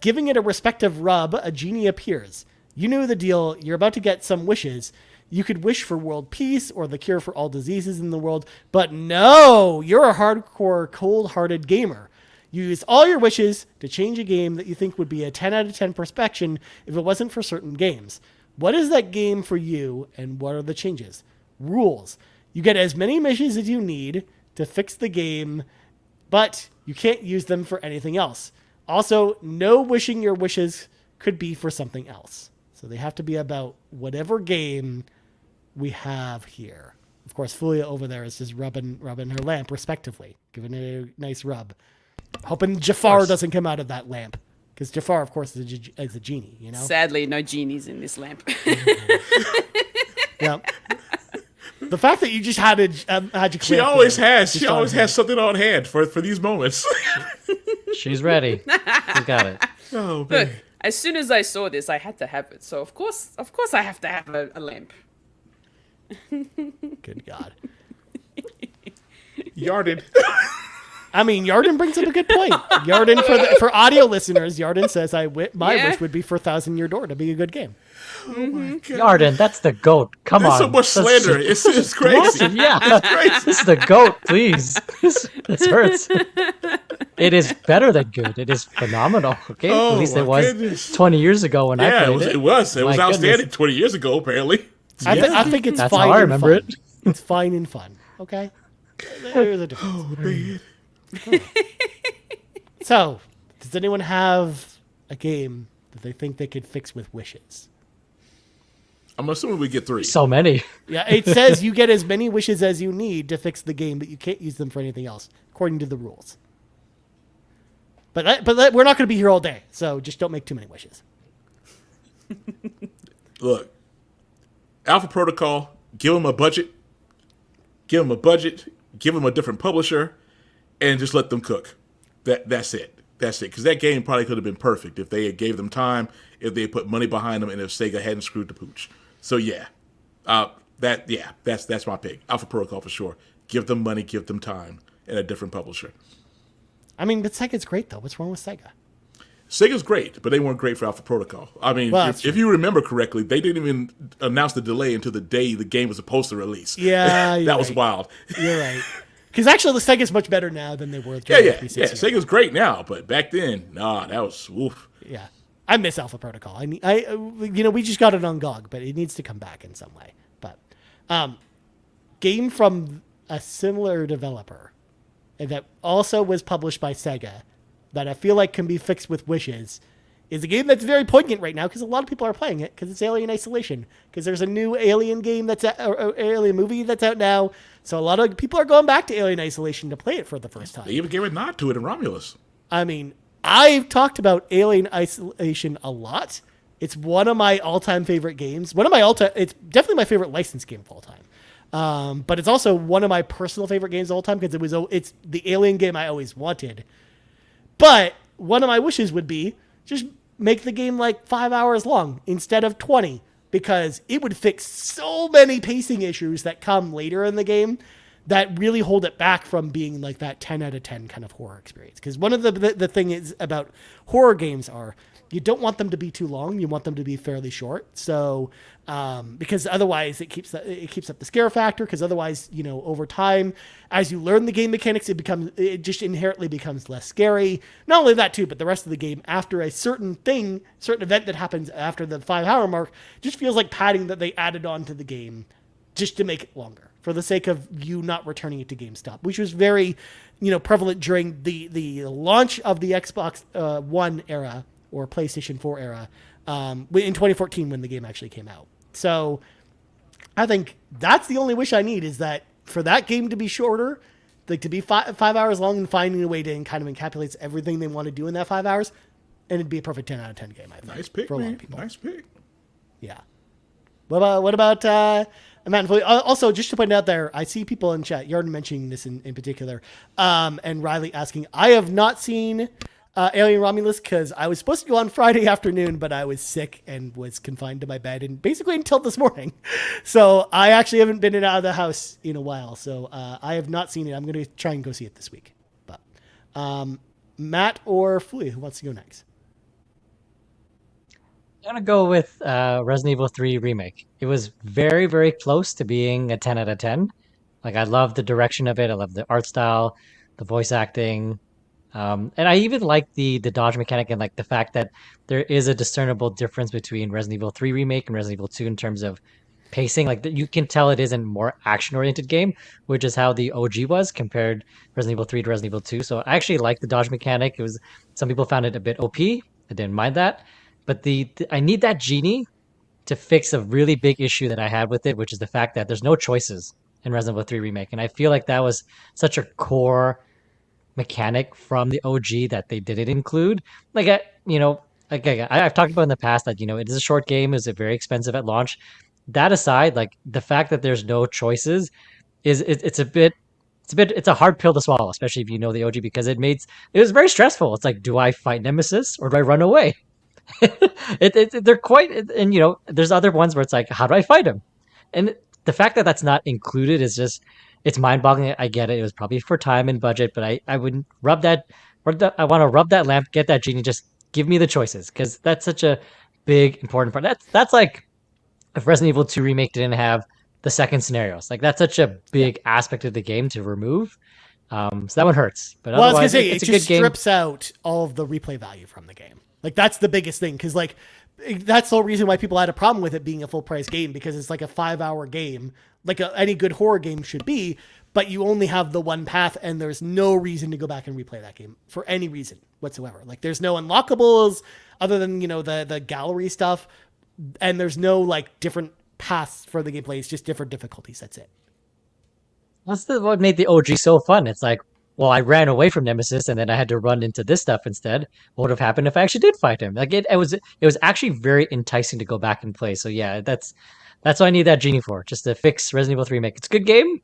Giving it a respective rub, a genie appears. You knew the deal. You're about to get some wishes. You could wish for world peace or the cure for all diseases in the world, but no, you're a hardcore, cold-hearted gamer. You use all your wishes to change a game that you think would be a 10 out of 10 perfection if it wasn't for certain games. What is that game for you, and what are the changes? Rules. You get as many wishes as you need to fix the game, but you can't use them for anything else. Also, no wishing your wishes could be for something else. So they have to be about whatever game we have here. Of course, Fulia over there is just rubbing her lamp respectively, giving it a nice rub. Hoping Jafar doesn't come out of that lamp. Because Jafar, of course, is a genie, you know? Sadly, no genies in this lamp. Yeah. The fact that you just had a magic She lamp always there, has. She always has something on hand for these moments. She's ready. She got it. Oh, man. Look, as soon as I saw this, I had to have it. So of course I have to have a lamp. Good God. Yarded. I mean, Yarden brings up a good point. Yarden, for audio listeners, Yarden says, my wish would be for 1,000-Year Door to be a good game. Oh my God. Yarden, that's the GOAT. Come There's on. so much slander. It's crazy. Yeah. This is the GOAT, please. This hurts. It is better than good. It is phenomenal. Okay, Oh, at least it my was goodness. 20 years ago when I Yeah, played it. it was My outstanding goodness. 20 years ago, apparently. I think it's That's fine how I and remember fun. it. It's fine and fun. Okay? There's a difference. Oh, man. So, does anyone have a game that they think they could fix with wishes? I'm assuming we get 3. So many. Yeah, it says you get as many wishes as you need to fix the game, but you can't use them for anything else, according to the rules. But we're not going to be here all day, so just don't make too many wishes. Look, Alpha Protocol, give them a budget, give them a different publisher, and just let them cook. That's it. Because that game probably could have been perfect if they had gave them time, if they had put money behind them, and if Sega hadn't screwed the pooch. So that's my pick. Alpha Protocol for sure. Give them money, give them time, and a different publisher. I mean, but Sega's great, though. What's wrong with Sega? Sega's great, but they weren't great for Alpha Protocol. I mean, Well, if you remember correctly, they didn't even announce the delay until the day the game was supposed to release. Yeah, you're that was right. wild. You're right. Because actually, the Sega's much better now than they were. Yeah. during the 360 era. Sega's great now, but back then, that was oof. Yeah, I miss Alpha Protocol. We just got it on GOG, but it needs to come back in some way. But game from a similar developer that also was published by Sega that I feel like can be fixed with wishes is a game that's very poignant right now because a lot of people are playing it because it's Alien Isolation, because there's a new Alien game Alien movie that's out now. So a lot of people are going back to Alien Isolation to play it for the first time. They even gave a nod to it in Romulus. I mean, I've talked about Alien Isolation a lot. It's one of my all-time favorite games. It's definitely my favorite licensed game of all time. But it's also one of my personal favorite games of all time because it's the Alien game I always wanted. But one of my wishes would be just make the game like 5 hours long instead of 20, because it would fix so many pacing issues that come later in the game that really hold it back from being like that 10 out of 10 kind of horror experience. Because one of the thing is about horror games are you don't want them to be too long. You want them to be fairly short. So, because otherwise it keeps up the scare factor. Because otherwise, over time, as you learn the game mechanics, it just inherently becomes less scary. Not only that too, but the rest of the game after a certain event that happens after the 5 hour mark, just feels like padding that they added on to the game just to make it longer for the sake of you not returning it to GameStop, which was very, prevalent during the launch of the Xbox One era or PlayStation 4 era in 2014 when the game actually came out. So I think that's the only wish I need, is that for that game to be shorter, like to be 5 hours long, and finding a way to kind of encapsulate everything they want to do in that 5 hours, and it'd be a perfect 10 out of 10 game, I think. Nice pick, for a lot man. of people. Nice pick. Yeah. What about Matt and Foley? Also, just to point out there, I see people in chat, Yarden mentioning this in particular, and Riley asking, I have not seen Alien Romulus because I was supposed to go on Friday afternoon, but I was sick and was confined to my bed and basically until this morning. So I actually haven't been out of the house in a while. So I have not seen it. I'm going to try and go see it this week. But Matt or Foley, who wants to go next? I'm gonna go with Resident Evil 3 Remake. It was very, very close to being a 10 out of 10. Like, I love the direction of it. I love the art style, the voice acting, and I even like the dodge mechanic and like the fact that there is a discernible difference between Resident Evil 3 Remake and Resident Evil 2 in terms of pacing. Like, you can tell it is a more action-oriented game, which is how the OG was compared Resident Evil 3 to Resident Evil 2. So I actually like the dodge mechanic. It was, some people found it a bit OP. I didn't mind that. But I need that genie to fix a really big issue that I had with it, which is the fact that there's no choices in Resident Evil 3 Remake. And I feel like that was such a core mechanic from the OG that they didn't include. Like, I've talked about in the past that, it is a short game, is very expensive at launch. That aside, like, the fact that there's no choices it's a hard pill to swallow, especially if you know the OG, because it was very stressful. It's like, do I fight Nemesis or do I run away? They're quite, and there's other ones where it's like, how do I fight him? And the fact that that's not included is just, it's mind-boggling. I get it. It was probably for time and budget, but I wouldn't rub that. I want to rub that lamp, get that genie, just give me the choices, because that's such a big, important part. That's like if Resident Evil 2 Remake didn't have the second scenarios. Like, that's such a big aspect of the game to remove. So that one hurts. But well, I was gonna say, it's it a good just game. strips out all of the replay value from the game. Like, that's the biggest thing, because like that's the whole reason why people had a problem with it being a full price game, because it's like a 5-hour game, like any good horror game should be, but you only have the one path, and there's no reason to go back and replay that game for any reason whatsoever. Like, there's no unlockables other than the gallery stuff, and there's no like different paths for the gameplay. It's just different difficulties. That's it. That's what made the OG so fun. It's like, well, I ran away from Nemesis and then I had to run into this stuff instead. What would have happened if I actually did fight him? Like, it was actually very enticing to go back and play. So yeah, that's what I need that genie for, just to fix Resident Evil 3 Remake. It's a good game,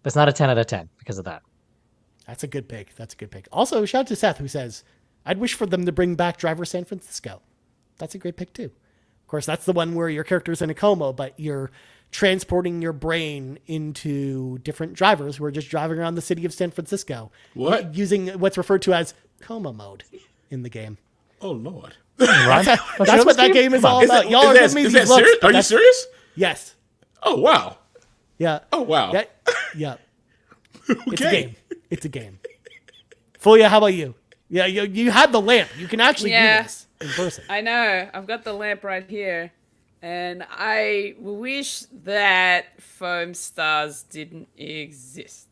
but it's not a 10 out of 10 because of that. That's a good pick. Also, shout out to Seth, who says, I'd wish for them to bring back Driver San Francisco. That's a great pick too. Of course, that's the one where your character's in a coma, but you're transporting your brain into different drivers who are just driving around the city of San Francisco. What? Using what's referred to as coma mode in the game. Oh, Lord. That's what that game is all about. Y'all are giving me these looks. Serious? Are you serious? Yes. Oh, wow. Yeah. Oh, wow. Yeah. Okay. It's a game. Fulia, how about you? Yeah, you had the lamp. You can actually do this in person. I know. I've got the lamp right here. And I wish that foam stars didn't exist.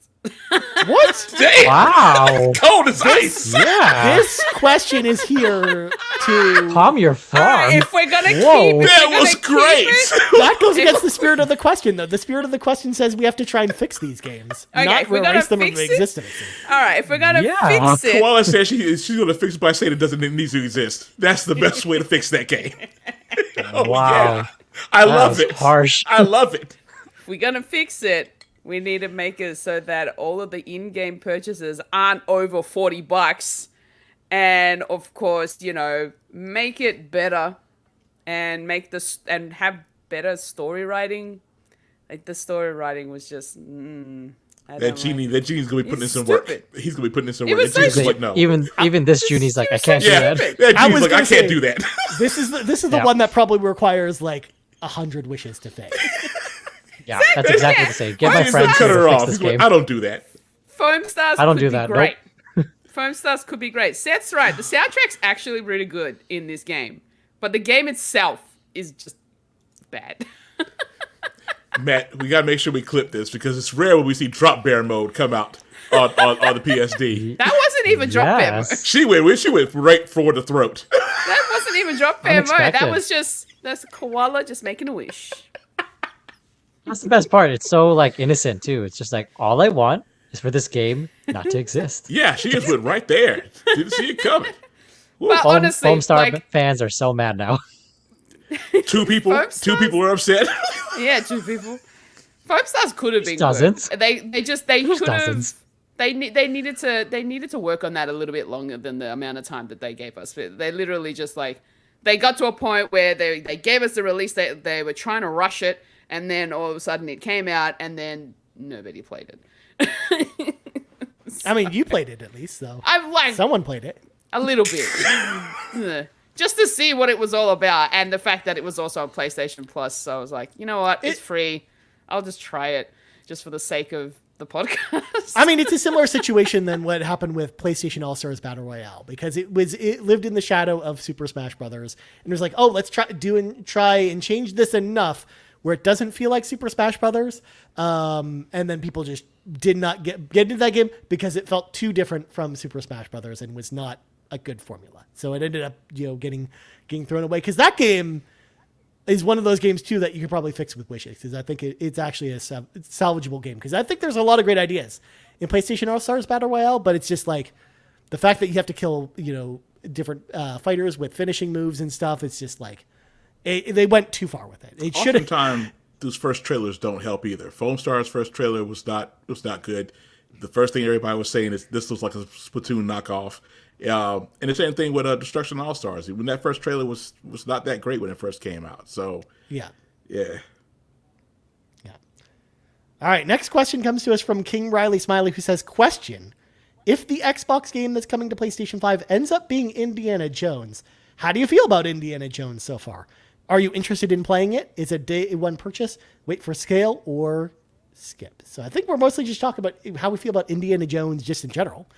What? Damn. Wow. Cold as ice. Yeah. This question is here to Calm your farm. If we're gonna Whoa. keep it, That was great. that goes against the spirit of the question, though. The spirit of the question says we have to try and fix these games, Okay, not if we're gonna erase them fix from it- existence. all right, if we're gonna Yeah. fix it, Koala says she's going to fix it by saying it need to exist. That's the best way to fix that game. Oh, Wow. yeah. I love was it. harsh. I love it. if we're gonna fix it, we need to make it so that all of the in-game purchases aren't over $40, and of course, make it better and and have better story writing. Like, the story writing was just That genie's going to be putting in It's some work. stupid. He's going to be putting in some It work. was That genie's so like, no. Even this genie's like, I can't do Yeah, that. that I genie's was like, I gonna can't say- do that. This is the Yeah. one that probably requires like 100 wishes to fix. Yeah, that's exactly the same. Get Why my is friends the to cutter fix off? this He's going, game. I don't do that. Foam stars. I don't could do be that, Great. Foam stars could be great. Seth's right. The soundtrack's actually really good in this game, but the game itself is just bad. Matt, we got to make sure we clip this because it's rare when we see drop bear mode come out on the PSD. That wasn't even drop bear mode. Yes. She went right for the throat. That wasn't even drop bear mode. Unexpected. That was that's a koala just making a wish. That's the best part. It's so like innocent too. It's just like, all I want is for this game not to exist. Yeah, she just went right there. Didn't see it coming. But Foam honestly, Star like, fans are so mad now. Two people were upset. Yeah, 2 people. Foam Stars could have been Dozens. good. They could have. Dozens. They needed to work on that a little bit longer than the amount of time that they gave us. They literally just they got to a point where they gave us the release. They were trying to rush it, and then all of a sudden it came out, and then nobody played it. I mean, you played it at least, though. Someone played it. A little bit. Just to see what it was all about, and the fact that it was also on PlayStation Plus. So I was like, you know what? It's free. I'll just try it just for the sake of the podcast. I mean, it's a similar situation than what happened with PlayStation All-Stars Battle Royale, because it lived in the shadow of Super Smash Brothers, and it was like, oh, let's try and change this enough where it doesn't feel like Super Smash Brothers. And then people just did not get into that game because it felt too different from Super Smash Brothers and was not a good formula. So it ended up, getting thrown away, because that game is one of those games too that you could probably fix with wishes, because I think it's actually a salvageable game, because I think there's a lot of great ideas in PlayStation All-Stars Battle Royale, but it's just like the fact that you have to kill different fighters with finishing moves and stuff. It's just like they went too far with it. It should have. Oftentimes, those first trailers don't help either. Foam Star's first trailer was not good. The first thing everybody was saying is this looks like a Splatoon knockoff. And the same thing with Destruction All-Stars. When that first trailer was not that great when it first came out. So yeah. All right, next question comes to us from King Riley Smiley, who says, question: if the Xbox game that's coming to PlayStation 5 ends up being Indiana Jones, how do you feel about Indiana Jones so far? Are you interested in playing it? Is it day one purchase, wait for scale, or skip? So I think we're mostly just talking about how we feel about Indiana Jones just in general.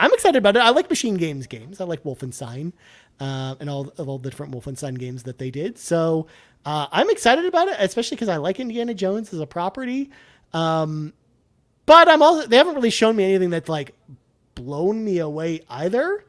I'm excited about it. I like Machine Games games. I like Wolfenstein and all the different Wolfenstein games that they did. So I'm excited about it, especially because I like Indiana Jones as a property. But they haven't really shown me anything that's like blown me away either.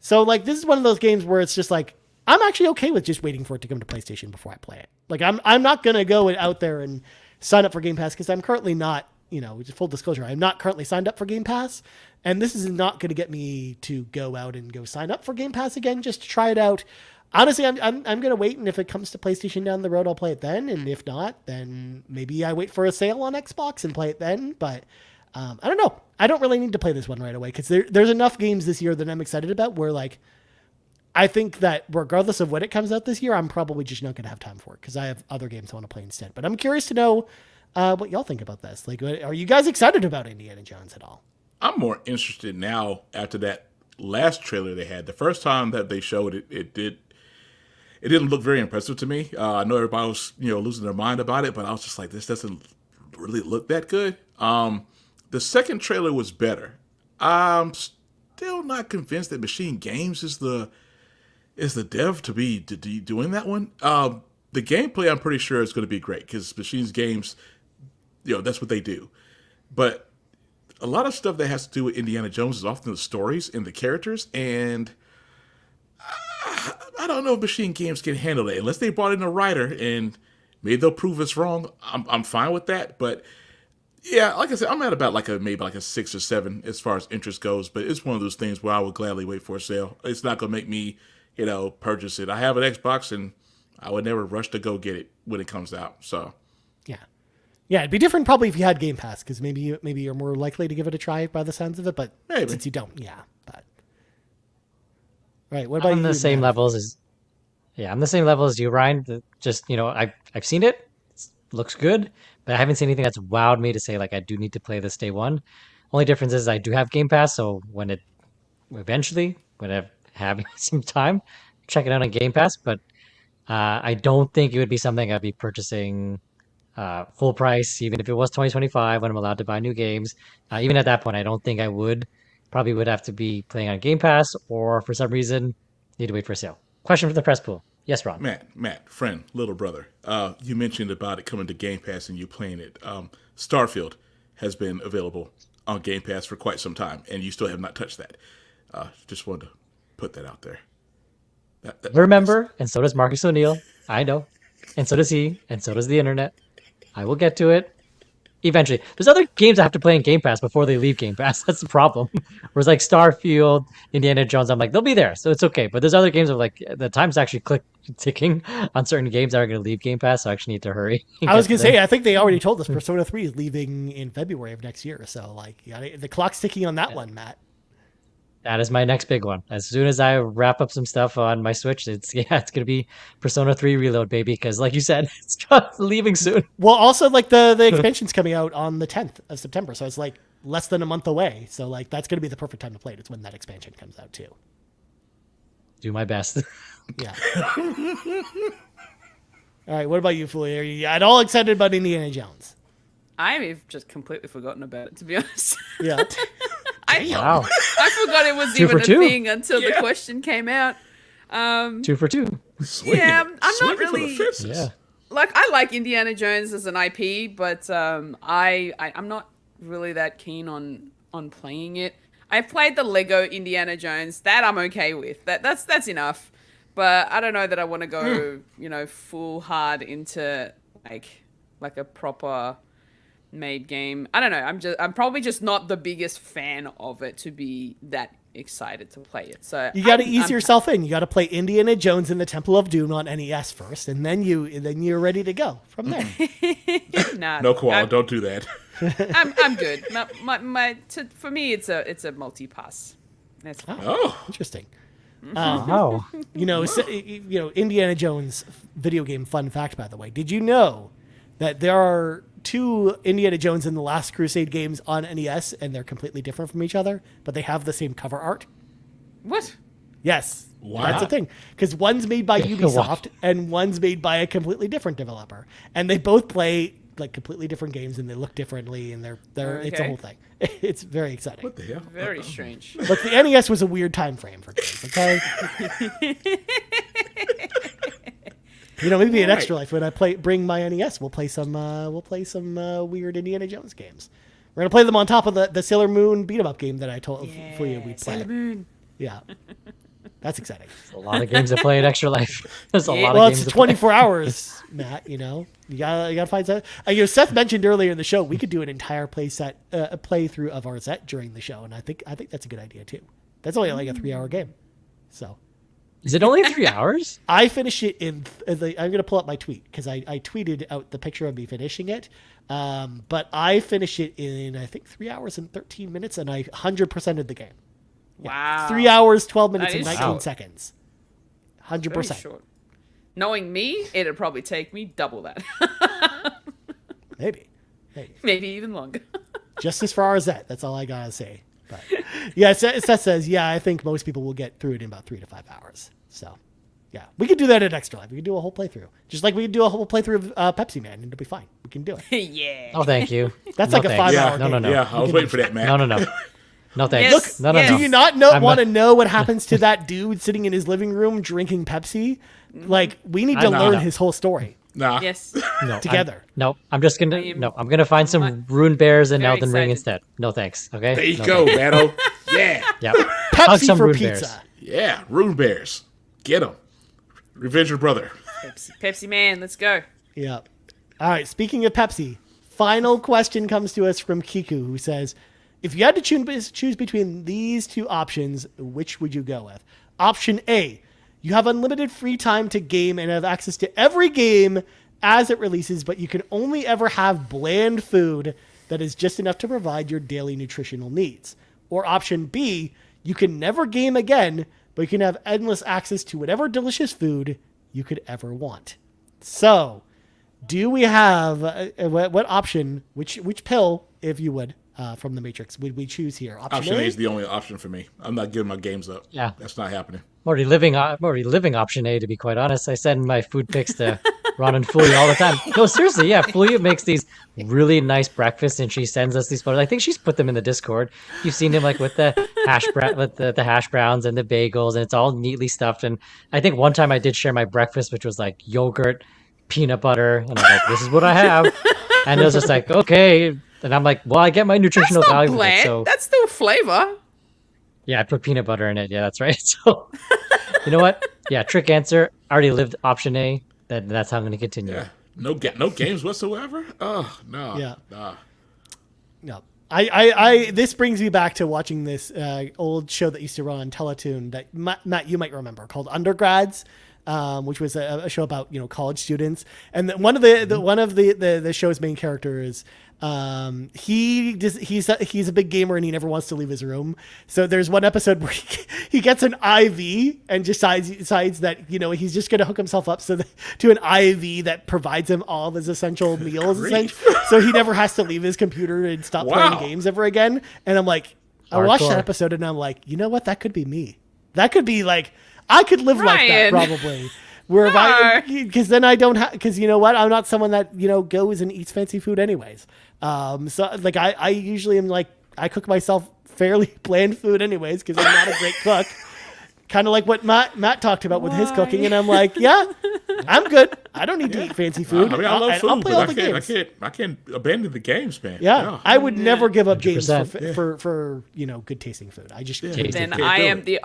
So like this is one of those games where it's just like I'm actually okay with just waiting for it to come to PlayStation before I play it. Like I'm not gonna go out there and sign up for Game Pass, because I'm currently not. Just full disclosure, I'm not currently signed up for Game Pass, and this is not going to get me to go out and go sign up for Game Pass again just to try it out. Honestly, I'm going to wait, and if it comes to PlayStation down the road, I'll play it then, and if not, then maybe I wait for a sale on Xbox and play it then. But I don't know. I don't really need to play this one right away, because there's enough games this year that I'm excited about where like I think that regardless of when it comes out this year, I'm probably just not going to have time for it because I have other games I want to play instead. But I'm curious to know what y'all think about this. Like, are you guys excited about Indiana Jones at all? I'm more interested now after that last trailer they had. The first time that they showed it, it didn't look very impressive to me. I know everybody was losing their mind about it, but I was just like, this doesn't really look that good. The second trailer was better. I'm still not convinced that Machine Games is the dev to be doing that one. The gameplay I'm pretty sure is going to be great because Machine Games, that's what they do. But a lot of stuff that has to do with Indiana Jones is often the stories and the characters, and I don't know if Machine Games can handle it unless they brought in a writer, and maybe they'll prove us wrong. I'm fine with that, but yeah, like I said, I'm at about maybe a 6 or 7 as far as interest goes. But it's one of those things where I would gladly wait for a sale. It's not gonna make me, purchase it. I have an Xbox, and I would never rush to go get it when it comes out. So yeah, it'd be different probably if you had Game Pass, because maybe you're more likely to give it a try by the sounds of it. But maybe. Since you don't, yeah. But right, what about I'm you? on the same levels as I'm the same level as you, Ryan. Just I've seen it. It looks good, but I haven't seen anything that's wowed me to say like I do need to play this day one. Only difference is I do have Game Pass, so when I have some time, check it out on Game Pass. But I don't think it would be something I'd be purchasing full price, even if it was 2025 when I'm allowed to buy new games. Even at that point, I don't think I would. Probably would have to be playing on Game Pass, or for some reason need to wait for a sale. Question for the press pool. Yes, Ron. Matt, friend, little brother. You mentioned about it coming to Game Pass and you playing it. Starfield has been available on Game Pass for quite some time, and you still have not touched that. Just wanted to put that out there. Remember, and so does Marcus O'Neill. I know. And so does he, and so does the internet. I will get to it. Eventually, there's other games I have to play in Game Pass before they leave Game Pass. That's the problem. Whereas like Starfield, Indiana Jones, I'm like they'll be there, so it's okay. But there's other games of like the time's actually ticking on certain games that are going to leave Game Pass, so I actually need to hurry. I was gonna say, I think they already told us Persona 3 is leaving in February of next year. So like, the clock's ticking on that one, Matt. That is my next big one. As soon as I wrap up some stuff on my Switch, it's gonna be Persona 3 Reload, baby. Because like you said, it's just leaving soon. Well, also like the expansion's coming out on the 10th of September, so it's like less than a month away. So like that's gonna be the perfect time to play it. It's when that expansion comes out too. Do my best. Yeah. All right. What about you, Fully? Are you at all excited about Indiana Jones? I've just completely forgotten about it, to be honest. Yeah. Wow. I forgot it was Two even for a two. thing until the question came out. 2 for 2. Yeah, I'm not Swinging for the really fences. Yeah. like I like Indiana Jones as an IP, but I'm not really that keen on playing it. I've played the Lego Indiana Jones. That I'm okay with. That's enough. But I don't know that I want to go, full hard into like a proper made game. I don't know. I'm probably just not the biggest fan of it to be that excited to play it. So You got to ease yourself in. You got to play Indiana Jones in the Temple of Doom on NES first, and then you're ready to go from there. Nah, No, Koala, don't do that. I'm good. For me, it's a multi-pass. That's fine. Oh, Interesting. Oh. Indiana Jones video game fun fact, by the way. Did you know that there are 2 Indiana Jones in the Last Crusade games on NES, and they're completely different from each other, but they have the same cover art? What? Yes. Why That's the not? thing. Because one's made by Ubisoft and one's made by a completely different developer. And they both play like completely different games, and they look differently, and they're it's a Okay. whole thing. It's very exciting. what the hell? Very strange. But the NES was a weird time frame for games, okay? Maybe an extra life when I bring my NES, we'll play some weird Indiana Jones games. We're gonna play them on top of the Sailor Moon beat 'em up game that I told for you we'd play. Sailor Moon. Yeah, that's exciting. A lot of games to play at Extra Life. There's a lot Well, of games it's to play. 24 hours, Matt. You gotta find something. Seth mentioned earlier in the show we could do an entire playthrough of our Zet during the show, and I think that's a good idea too. That's only like a 3-hour game, so. Is it only 3 hours? I finish it in. I'm going to pull up my tweet because I tweeted out the picture of me finishing it. But I finish it in I think 3 hours and 13 minutes, and I 100%ed the game. Wow. 3 hours, 12 minutes, That and is 19 short. seconds. Very 100%. short. Knowing me, it'd probably take me double that. Maybe. Maybe even longer. Justice for our Zet. That's all I gotta say. But yeah, Seth says, I think most people will get through it in about 3 to 5 hours. So yeah, we could do that at Extra Life. We could do a whole playthrough, just like we could do a whole playthrough of Pepsi Man, and it'll be fine. We can do it. Yeah. Oh, thank you. That's No like a thanks. 5-hour No, no, game. no. Yeah, I was waiting for that, man. No, no, no. No thanks. Yes. No, no, Yes. no. Do you not I'm want to not- know what happens to that dude sitting in his living room drinking Pepsi? Like, we need to I'm not. learn his whole story Nah. Yes. No, together. I'm just gonna. am I'm gonna find some Rune Bears and very Elden Ring excited. instead. No thanks. Okay. There you No go, thanks. Mano. Yeah. Yeah. Hug Pepsi some for Rune pizza. Bears. Yeah. Rune Bears. Get them. Revenge your brother. Pepsi Man, let's go. Yeah. All right. Speaking of Pepsi, final question comes to us from Kiku, who says, if you had to choose between these 2 options, which would you go with? Option A, you have unlimited free time to game and have access to every game as it releases, but you can only ever have bland food that is just enough to provide your daily nutritional needs. Or option B, you can never game again, but you can have endless access to whatever delicious food you could ever want. So, do we have what option? Which pill, if you would, from the Matrix, would we choose here? Option A is the only option for me. I'm not giving my games up. Yeah. That's not happening. I'm already living option A, to be quite honest. I send my food pics to Ron and Fulia all the time. No, seriously, yeah. Fulia makes these really nice breakfasts, and she sends us these photos. I think she's put them in the Discord. You've seen them like with the the hash browns and the bagels, and it's all neatly stuffed. And I think one time I did share my breakfast, which was like yogurt, peanut butter, and I'm like, this is what I have. And it was just like, okay. And I'm like, well, I get my nutritional That's not value from it. bland. So That's still flavor. yeah, I put peanut butter in it. Yeah, that's right. So, you know what? Yeah, trick answer. I already lived option A. That's how I'm going to continue. Yeah. No games whatsoever? Oh, no. Yeah. Nah. No. I this brings me back to watching this old show that used to run on Teletoon that Matt, you might remember, called Undergrads, which was a show about college students. And one of the show's main characters, he's a big gamer and he never wants to leave his room. So there's one episode where he gets an IV and decides that he's just going to hook himself up to an IV that provides him all of his essential meals, so he never has to leave his computer and stop playing games ever again. And I'm like, I watched that episode and I'm like, you know what? That could be me. That could be like, I could live like that probably. Where because then I don't have, because you know what? I'm not someone that, goes and eats fancy food anyways. So like I usually am like, I cook myself fairly bland food anyways, because I'm not a great cook. Kind of like what Matt talked about with his cooking. And I'm like, yeah, I'm good. I don't need to eat fancy food. I mean, I love food, I'll play but all the games. I can't abandon the games, man. Yeah. I would never give up 100%. games for good tasting food. I just Then I am the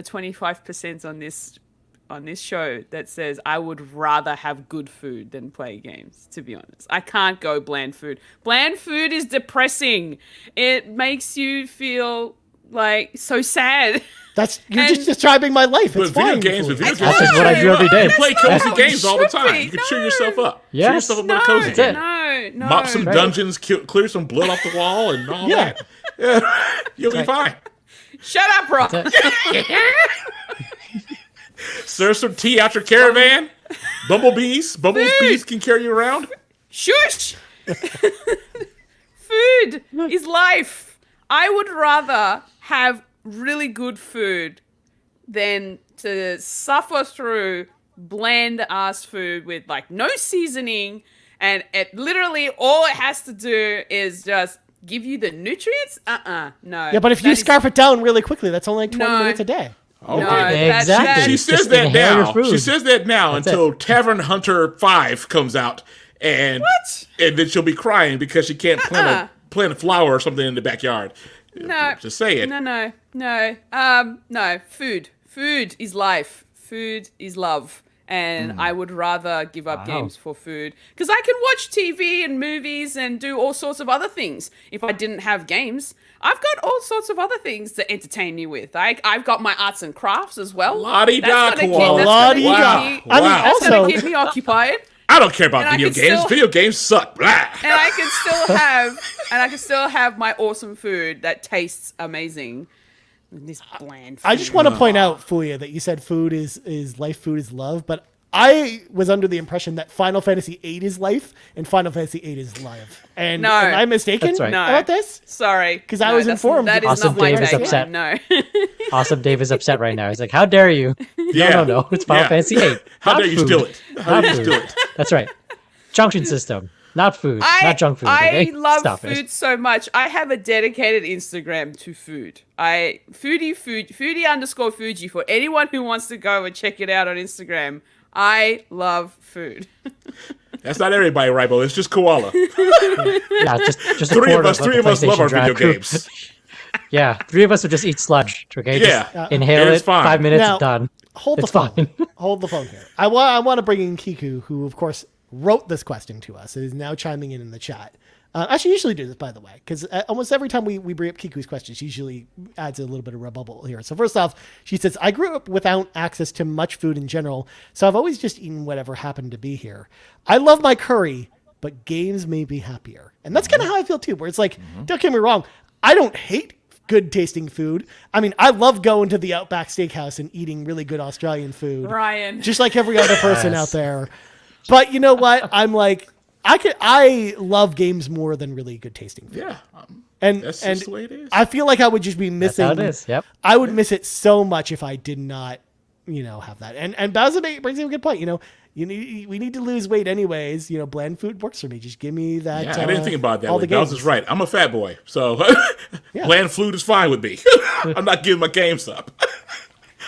25% on this show that says I would rather have good food than play games, to be honest. I can't go bland food. Bland food is depressing. It makes you feel like so sad. You're just describing my life. It's video fine. games, That's what I do every day. You play cozy games all the time. You can cheer yourself up. Yes. Cheer yourself up with a cozy game. No. Mop some dungeons, clear some blood off the wall, and all that. Yeah. You'll be fine. Shut up, bro. Serve some tea out your caravan. Bumblebees can carry you around. Shush. Food is life. I would rather have really good food than to suffer through bland ass food with like no seasoning, and it literally all it has to do is just give you the nutrients. No. Yeah, but if you scarf it down really quickly, that's only like 20 minutes a day. Okay. Exactly. She says that now. She says that now until Tavern Hunter 5 comes out, and then she'll be crying because she can't plant a flower or something in the backyard. No. Just say it. No. No. Food. Food is life. Food is love. And I would rather give up games for food, because I can watch TV and movies and do all sorts of other things. If I didn't have games, I've got all sorts of other things to entertain me with. I've got my arts and crafts as well. La-di-da, That's going to keep me occupied. I don't care about video games. Video games suck. Blah. And I can still have my awesome food that tastes amazing. This bland food. I just want to point out, Fuya, that you said food is life, food is love, but I was under the impression that Final Fantasy VIII is life and Final Fantasy VIII is love. And am I mistaken about this? Sorry. Because I was informed. That is Awesome not my Dave is take. upset. No. Awesome Dave is upset right now. He's like, how dare you? No. It's Final Fantasy VIII. How dare you steal it? How dare you steal it? That's right. Junction system. Not food. Not junk food. I love food so much. I have a dedicated Instagram to food. Foodie_Fuji for anyone who wants to go and check it out on Instagram. I love food. That's not everybody, Ribo. It's just Koala. Yeah, just Three of us love our video crew. games. Yeah, 3 of us would just eat sludge. Okay, just inhale it. Fine. 5 minutes, Now, done. Hold It's the phone. fine. Hold the phone here. I want to bring in Kiku, who of course wrote this question to us, and is now chiming in the chat. Actually, usually do this, by the way, because almost every time we bring up Kiku's question, she usually adds a little bit of rebuttal here. So first off, she says, I grew up without access to much food in general, so I've always just eaten whatever happened to be here. I love my curry, but games made me happier. And that's kind of how I feel too, where it's like, don't get me wrong, I don't hate good tasting food. I mean, I love going to the Outback Steakhouse and eating really good Australian food. Ryan. Just like every other person out there. But you know what? I'm like, I love games more than really good tasting food. Yeah. And That's just the way it is. I feel like I would just be missing. That's how it is. Yep. I would miss it so much if I did not, have that. And Bowser brings up a good point. We need to lose weight anyways. Bland food works for me. Just give me that. Yeah, I didn't think about that. All the games. Bowser's right. I'm a fat boy, so bland food is fine with me. I'm not giving my games up.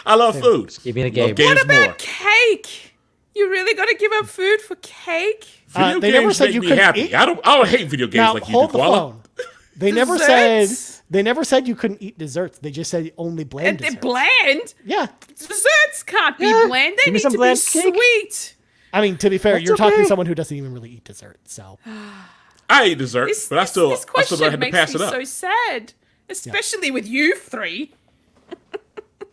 I love food. Just give me the game. Games What about more. cake? You really got to give up food for cake? Video they games never said make you me couldn't happy. eat. I don't hate video games Now like you hold do, the Koala. phone. They never said you couldn't eat desserts. They just said only bland And they're desserts. bland? Yeah. Desserts can't be bland. They Give me need some to be bland cake. sweet. I mean, to be fair, That's you're talking okay. to someone who doesn't even really eat dessert. So I ate dessert, but I still this had question to makes pass me it up. so sad, especially with you three.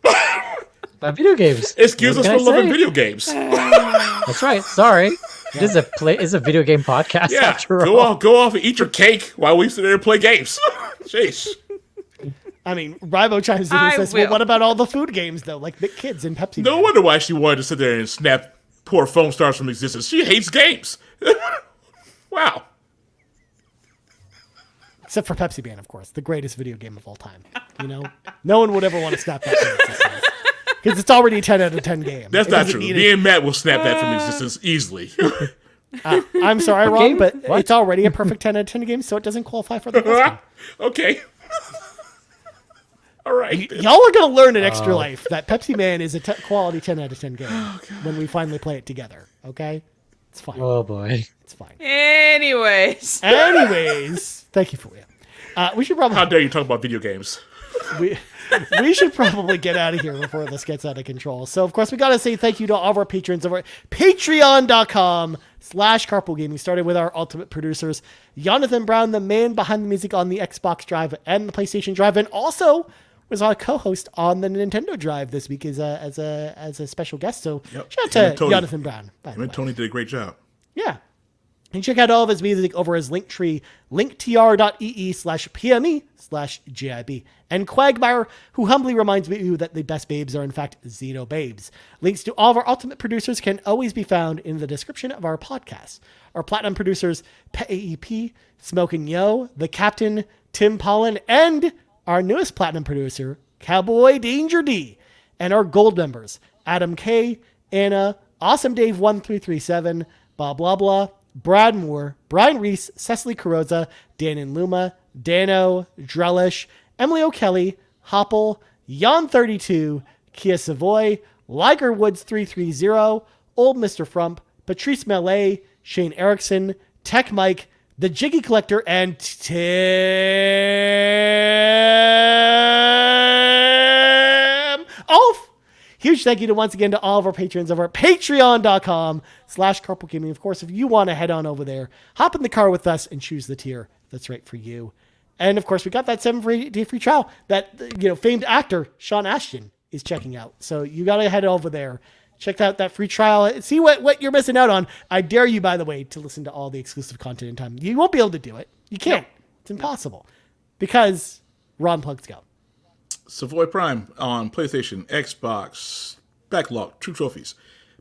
About video games. Excuse What us can for I loving say? video games. That's right. Sorry. This is a video game podcast Yeah, after all. go off and eat your cake while we sit there and play games. Jeez. I mean, Ribo chimes in and says, well, what about all the food games, though? Like Big Kids and Pepsi No Man? wonder why she wanted to sit there and snap poor foam stars from existence. She hates games. Wow. Except for Pepsi Man, of course. The greatest video game of all time. You know? No one would ever want to snap that from existence. Because it's already a 10 out of 10 game. That's It not doesn't true. need Me and Matt will snap that from existence easily. I'm sorry, Ron, but What? it's already a perfect 10 out of 10 game, so it doesn't qualify for the question. Okay. All right. Y'all are going to learn in Extra Life that Pepsi Man is a quality 10 out of 10 game when we finally play it together, okay? It's fine. Oh boy. It's fine. Anyways, Thank you, Fulia. We should probably How dare you talk about video games? we should probably get out of here before this gets out of control. So, of course, we got to say thank you to all of our patrons over at patreon.com/carpoolgaming. Started with our ultimate producers, Jonathan Brown, the man behind the music on the Xbox Drive and the PlayStation Drive, and also was our co-host on the Nintendo Drive this week as a special guest. So, Yep. shout Him out and to Tony. Jonathan Brown. By the I mean, way. Tony did a great job. Yeah. And check out all of his music over his Linktree, linktr.ee/PME/JIB. And Cwagmire, who humbly reminds me that the best babes are in fact Xenobabes. Links to all of our ultimate producers can always be found in the description of our podcast. Our platinum producers, Peje, Smokin Joe, The Captain, Tim Paullin, and our newest platinum producer, CowboyDangerD. And our gold members, Adam K, Anna, Awesome Dave 1337, BobLoblaw, Brad Moore, Brian Reese, Cecily Carrozza, Dan and Luma, Dannohh, Drellesh, Emily O'Kelly, Hoppel, Jan32, Kia Savoy, Liger Woods 330, OldMrFrump, Patrice Mallette, Shane Erickson, Tech Mike, the Jiggy Collector, and Tim Aulph. Huge thank you once again to all of our patrons over at patreon.com/carpoolgaming. Of course, if you want to head on over there, hop in the car with us and choose the tier that's right for you. And of course, we got that 7-day free trial that, famed actor Sean Ashton is checking out. So you got to head over there. Check out that free trial. See what you're missing out on. I dare you, by the way, to listen to all the exclusive content in time. You won't be able to do it. You can't. It's impossible. Because Ron plugs go. Savoy Prime on PlayStation, Xbox, Backlog, True Trophies,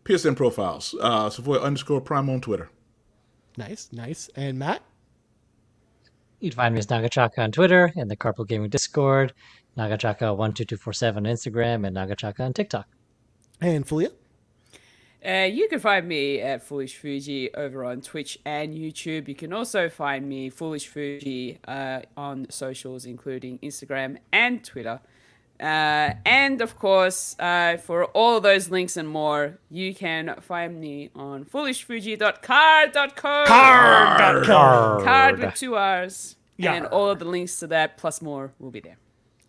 PSN Profiles, Savoy_Prime on Twitter. Nice. And Matt? You'd find me as Nagachaka on Twitter and the Carpool Gaming Discord, Nagachaka12247 on Instagram, and Nagachaka on TikTok. And Fulia? you can find me at Foolish Fuji over on Twitch and YouTube. You can also find me Foolish Fuji on socials, including Instagram and Twitter. And of course, for all of those links and more, you can find me on foolishfuji.card.co. Card with 2 R's. Yeah. And all of the links to that plus more will be there.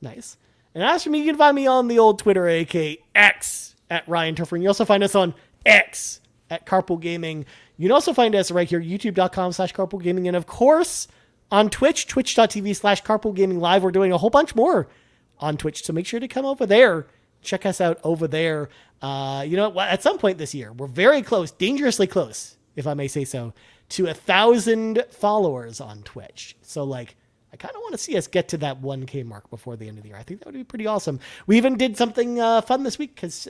Nice. And as for me, you can find me on the old Twitter, aka X, at Ryan Turfer. And you also find us on X at Carpool Gaming. You can also find us right here, youtube.com/Carpool Gaming. And of course, on Twitch, twitch.tv/Carpool Gaming Live. We're doing a whole bunch more on Twitch. So make sure to come over there. Check us out over there. At some point this year, we're very close, dangerously close, if I may say so, to 1,000 followers on Twitch. So I kind of want to see us get to that 1K mark before the end of the year. I think that would be pretty awesome. We even did something fun this week because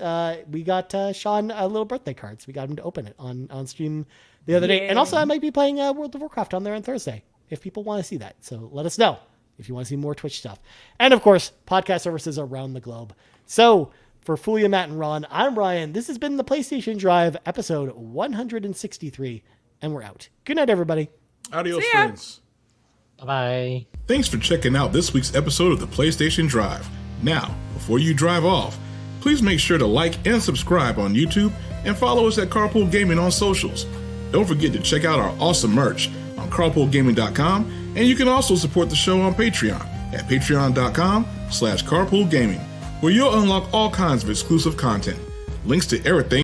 we got Sean a little birthday card. So we got him to open it on stream the other day. And also I might be playing World of Warcraft on there on Thursday if people want to see that. So let us know if you want to see more Twitch stuff. And of course, podcast services around the globe. So for Fulia, Matt, and Ron, I'm Ryan. This has been the PlayStation Drive episode 163. And we're out. Good night, everybody. Adios, See ya. friends. Bye-bye. Thanks for checking out this week's episode of the PlayStation Drive. Now, before you drive off, please make sure to like and subscribe on YouTube and follow us at Carpool Gaming on socials. Don't forget to check out our awesome merch on carpoolgaming.com, and you can also support the show on Patreon at patreon.com/carpoolgaming, where you'll unlock all kinds of exclusive content. Links to everything